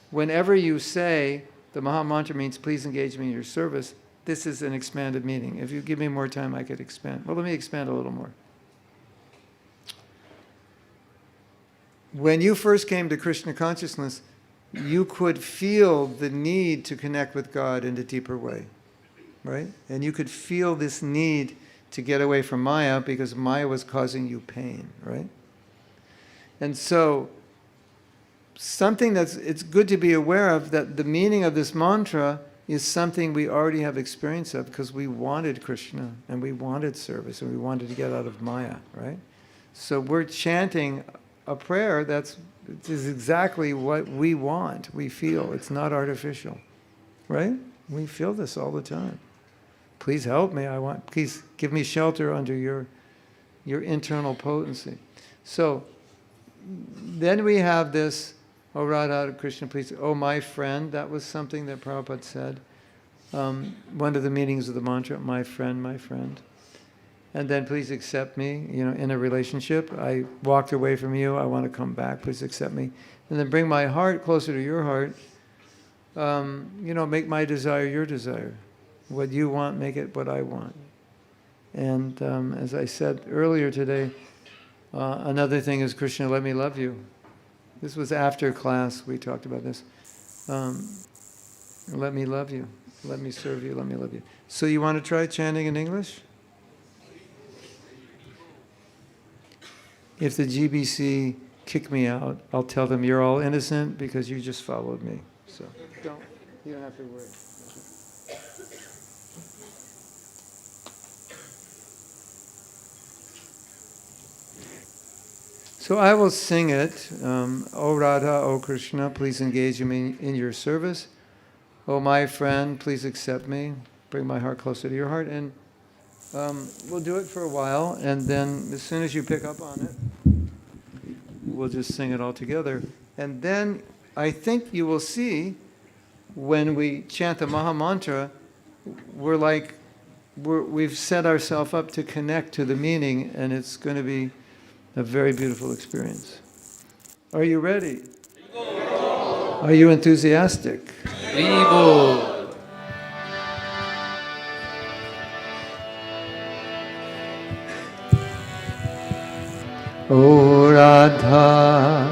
whenever you say, the Maha Mantra means please engage me in your service, this is an expanded meaning. If you give me more time, I could expand. Well, let me expand a little more. When you first came to Krishna consciousness, you could feel the need to connect with God in a deeper way, right? And you could feel this need to get away from Maya because Maya was causing you pain, right? And so, it's good to be aware of that the meaning of this mantra is something we already have experience of because we wanted Krishna and we wanted service and we wanted to get out of Maya, right? So we're chanting a prayer that is exactly what we want, we feel. It's not artificial, right? We feel this all the time. Please help me. Please give me shelter under your internal potency. So then we have this, oh Radha Krishna, please, oh my friend. That was something that Prabhupada said. One of the meanings of the mantra, my friend, my friend. And then please accept me, in a relationship. I walked away from you. I want to come back. Please accept me. And then bring my heart closer to your heart. Make my desire your desire. What you want, make it what I want. And as I said earlier today, another thing is, Krishna, let me love you. This was after class, we talked about this. Let me love you. Let me serve you. Let me love you. So you want to try chanting in English? If the GBC kick me out, I'll tell them you're all innocent because you just followed me. So you don't have to worry. So I will sing it. O Radha, O Krishna, please engage me in your service. O my friend, please accept me. Bring my heart closer to your heart. And we'll do it for a while. And then as soon as you pick up on it, we'll just sing it all together. And then I think you will see when we chant the Maha Mantra, we've set ourselves up to connect to the meaning, and it's going to be a very beautiful experience. Are you ready? Are you enthusiastic? Vivo. O Radha,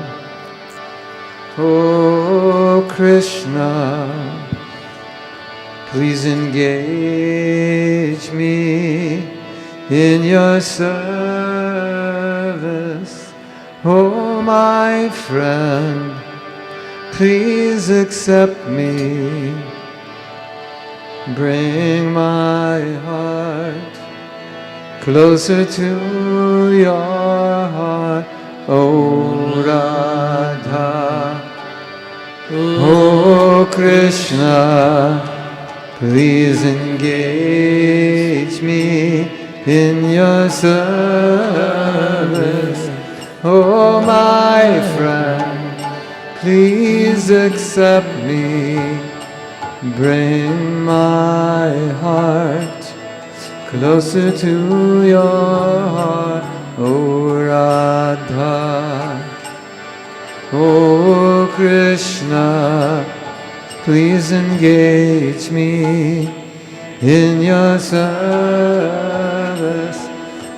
O Krishna, please engage me in your service. Oh my friend, please accept me. Bring my heart closer to your heart. O Radha, O Krishna, please engage me in your service. Oh my friend, please accept me. Bring my heart closer to your heart. O Radha, O Krishna, please engage me in your service.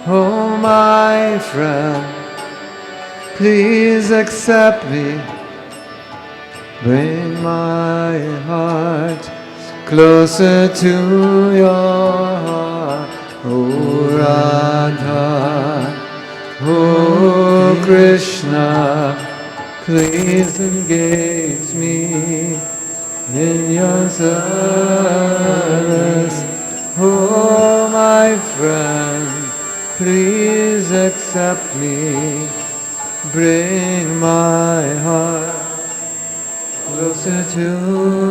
Oh my friend, please accept me. Bring my heart closer to your heart. O Radha, Oh Krishna, please engage me in your service. Oh my friend, please accept me. Bring my heart closer to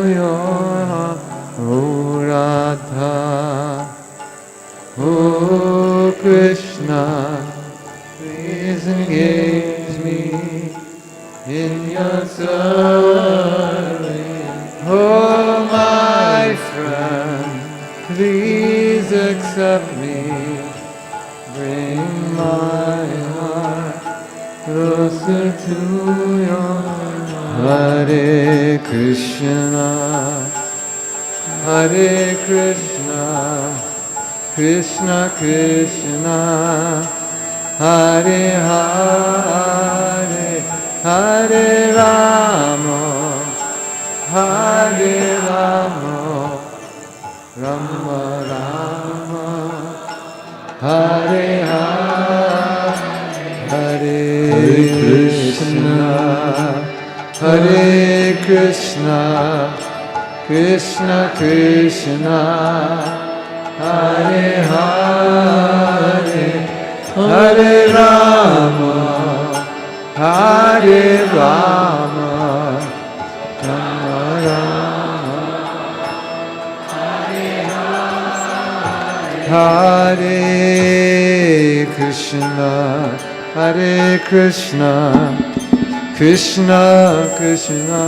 your heart. Oh Radha, oh Krishna, please engage me in your service. Oh my friend, please accept me. Bring my heart closer to your heart. Hare Krishna, Hare Krishna, Krishna Krishna, Hare Hare, Hare Rama, Hare Rama, Rama Rama, Hare Hare, Hare Krishna, Hare Krishna, Krishna Krishna, Hare Hare, Hare Rama, Hare Rama, Rama Rama, Hare Krishna, Hare Krishna, Krishna Krishna,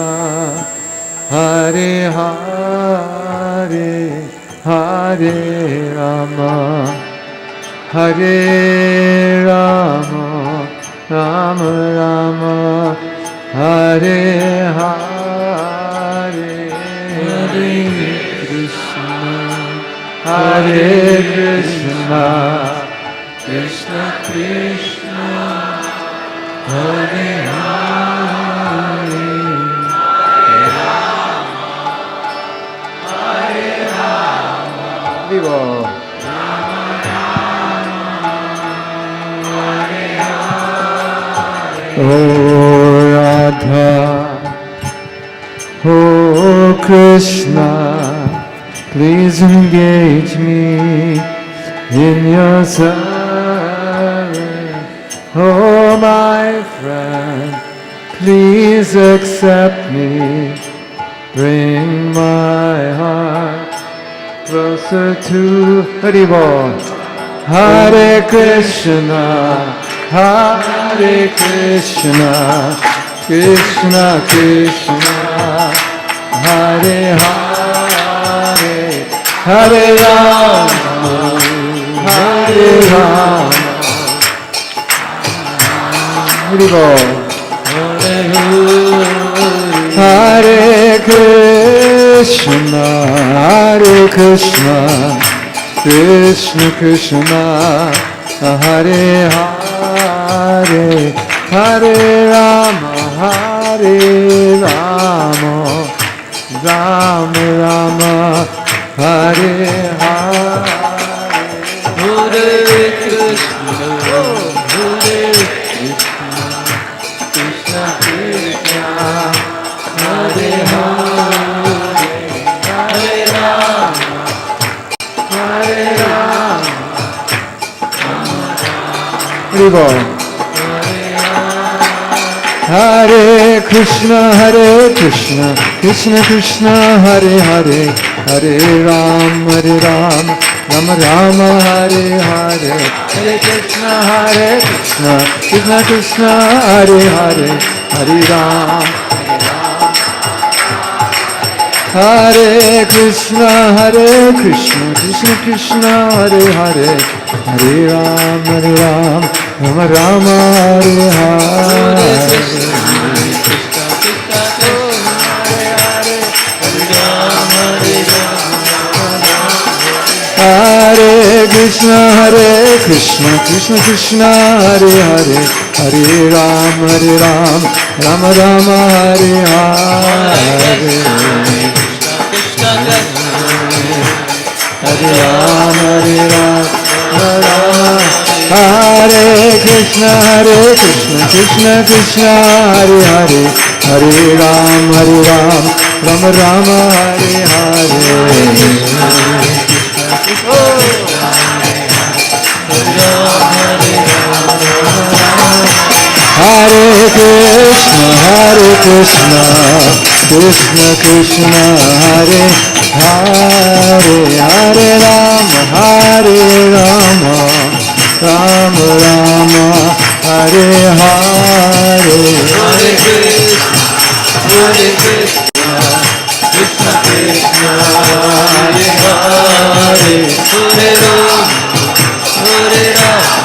Hare Hare, Hare Rama, Hare Rama, Rama Rama, Hare Hare, Hare Krishna, Hare Krishna, Krishna Krishna, Hare Hare, Vivo. Oh Radha, oh Krishna, please engage me in your service. Oh my friend, please accept me. Bring my heart closer to Haribo. Hare Krishna, Hare Krishna, Krishna Krishna, Hare Hare, Hare Rama, Hare Rama, Haribo. Hare Krishna, Hare Krishna, Krishna Krishna, Hare Hare, Hare Rama, Hare Rama, Rama Rama, Hare Hare, Hare Krishna, Hare Krishna, Krishna Krishna, Hare Hare, Hare Rama, Hare Rama, Hare Hare Krishna, Krishna Krishna, Hare Hare, Hare Ram, Rama Rama, Hare Hare, Hare Krishna, Krishna Krishna, Hare Hare, Hare Ram, Hare Krishna, Krishna Krishna, Hare Hare, Hare Ram, Rama Rama, Hare Hare, Hare Krishna, Krishna Krishna, Hare Hare, Hare Ram, Rama Rama, Hare Hare, Hare Ram, Hare Rama, Hare Krishna, Krishna Krishna Krishna Hare Hare Hare Ram Rama Rama Hare Hare Krishna Krishna Krishna Hare Hare Hare Rama Rama Rama Hare Hare Hare Krishna Krishna Krishna Hare Hare Hare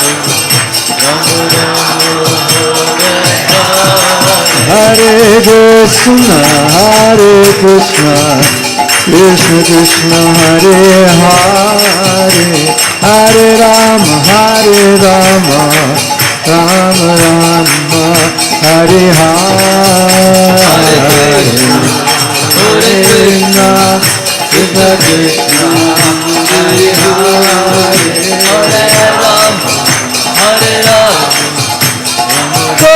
Rama Rama Hare Krishna Krishna Krishna Hare Hare Hare Rama Rama Rama Hare Hare Krishna Krishna Krishna Hare Hare Rama Go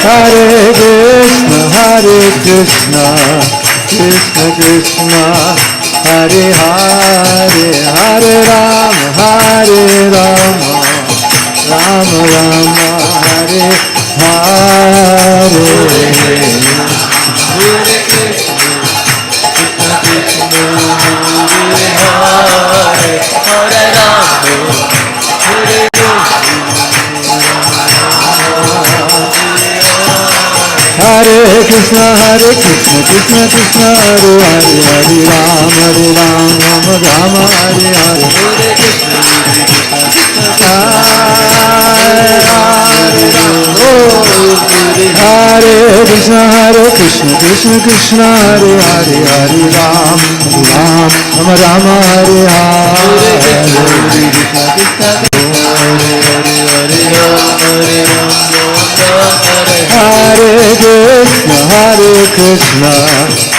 Hare Krishna Krishna Krishna Hare Hare Hare Rama Rama Rama Hare Hare Hare Krishna Krishna Krishna Hare Hare Hare Rama Rama Hare Hare Hare Krishna Krishna Krishna Hare Hare Hare Rama Rama Hare Hare Krishna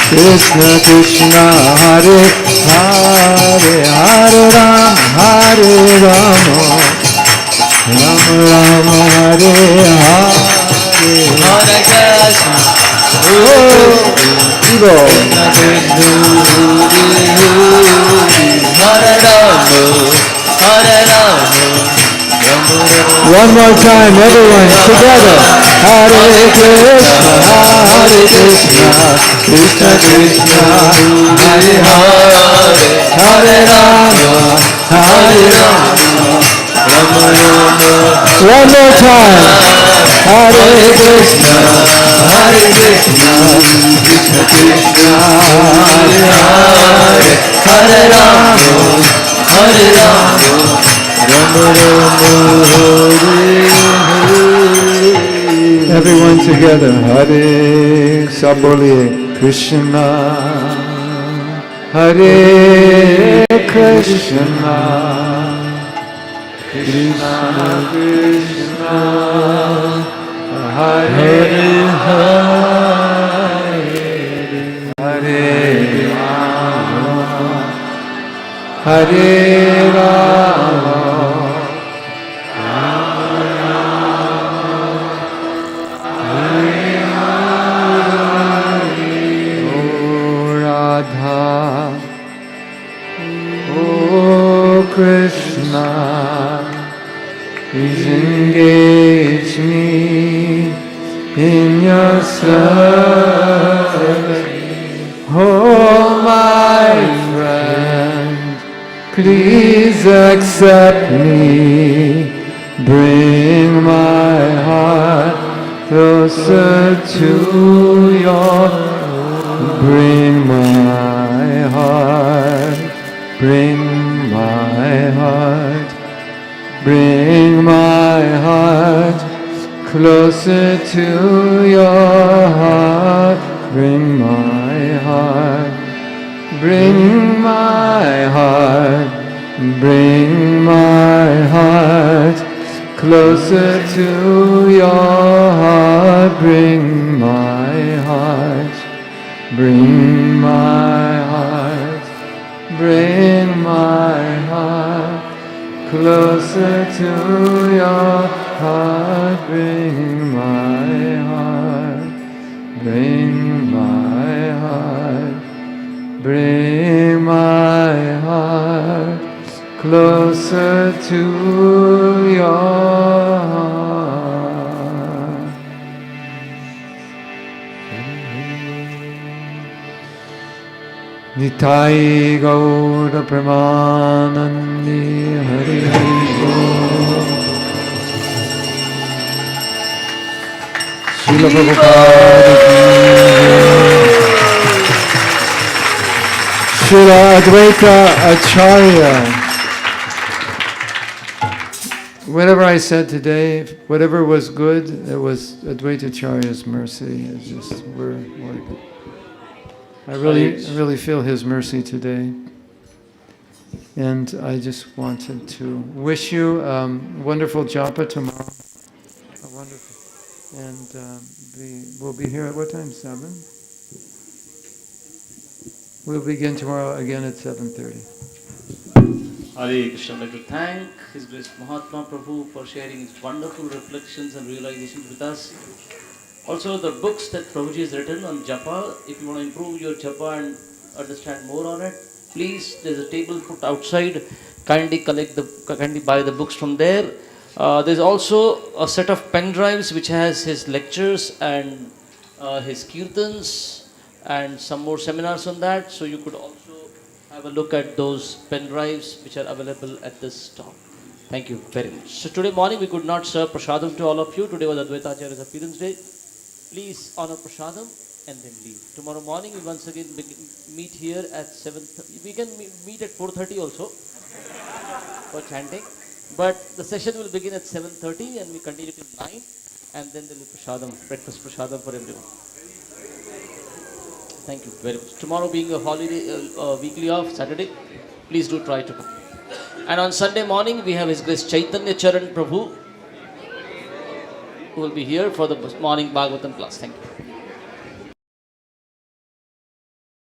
Krishna Krishna Hare Hare Hare Rama Rama Hare Hare One more time, everyone, together. Hare Krishna Krishna Krishna Hare Hare Hare Rama One more time. Hare Krishna Krishna Krishna Hare Hare Hare Rama Everyone together, Hare Saboliye Krishna, Hare Krishna, Krishna Krishna, Hare Hare, Hare Rama. Krishna, please engage me in your service. Oh, my friend, please accept me. Bring my heart closer to your. Bring my heart. Bring my heart, bring my heart closer to your heart. Bring my heart, bring my heart, bring my heart closer to your heart. Bring my heart, bring my heart. Bring my heart closer to your heart. Bring my heart, bring my heart, bring my heart closer to your heart. Nitai Gaura Pramanandi Hari Hari Bol. Srila Prabhupada Srila Advaita Acharya. Whatever I said today, whatever was good, it was Advaita Acharya's mercy. It's just I really feel his mercy today. And I just wanted to wish you wonderful Japa tomorrow. Wonderful. And we'll be here at what time? 7? We'll begin tomorrow again at 7:30. Hare Krishna. I'd like to thank His Grace Mahatma Prabhu for sharing his wonderful reflections and realizations with us. Also, the books that Prabhuji has written on Japa, if you want to improve your Japa and understand more on it, please, there's a table put outside. Kindly buy the books from there. There's also a set of pen drives which has his lectures and his kirtans and some more seminars on that. So you could also have a look at those pen drives which are available at this stall. Thank you very much. So today morning we could not serve prasadam to all of you. Today was Advaita Acharya's appearance day. Please honor prasadam and then leave. Tomorrow morning we once again meet here at 7:30. We can meet at 4:30 also for chanting. But the session will begin at 7:30 and we continue till 9, and then there will be prasadam, breakfast prasadam for everyone. Thank you very much. Tomorrow being a holiday, weekly off, Saturday, please do try to come. And on Sunday morning we have His Grace Chaitanya Charan Prabhu who will be here for the morning Bhagavatam class. Thank you.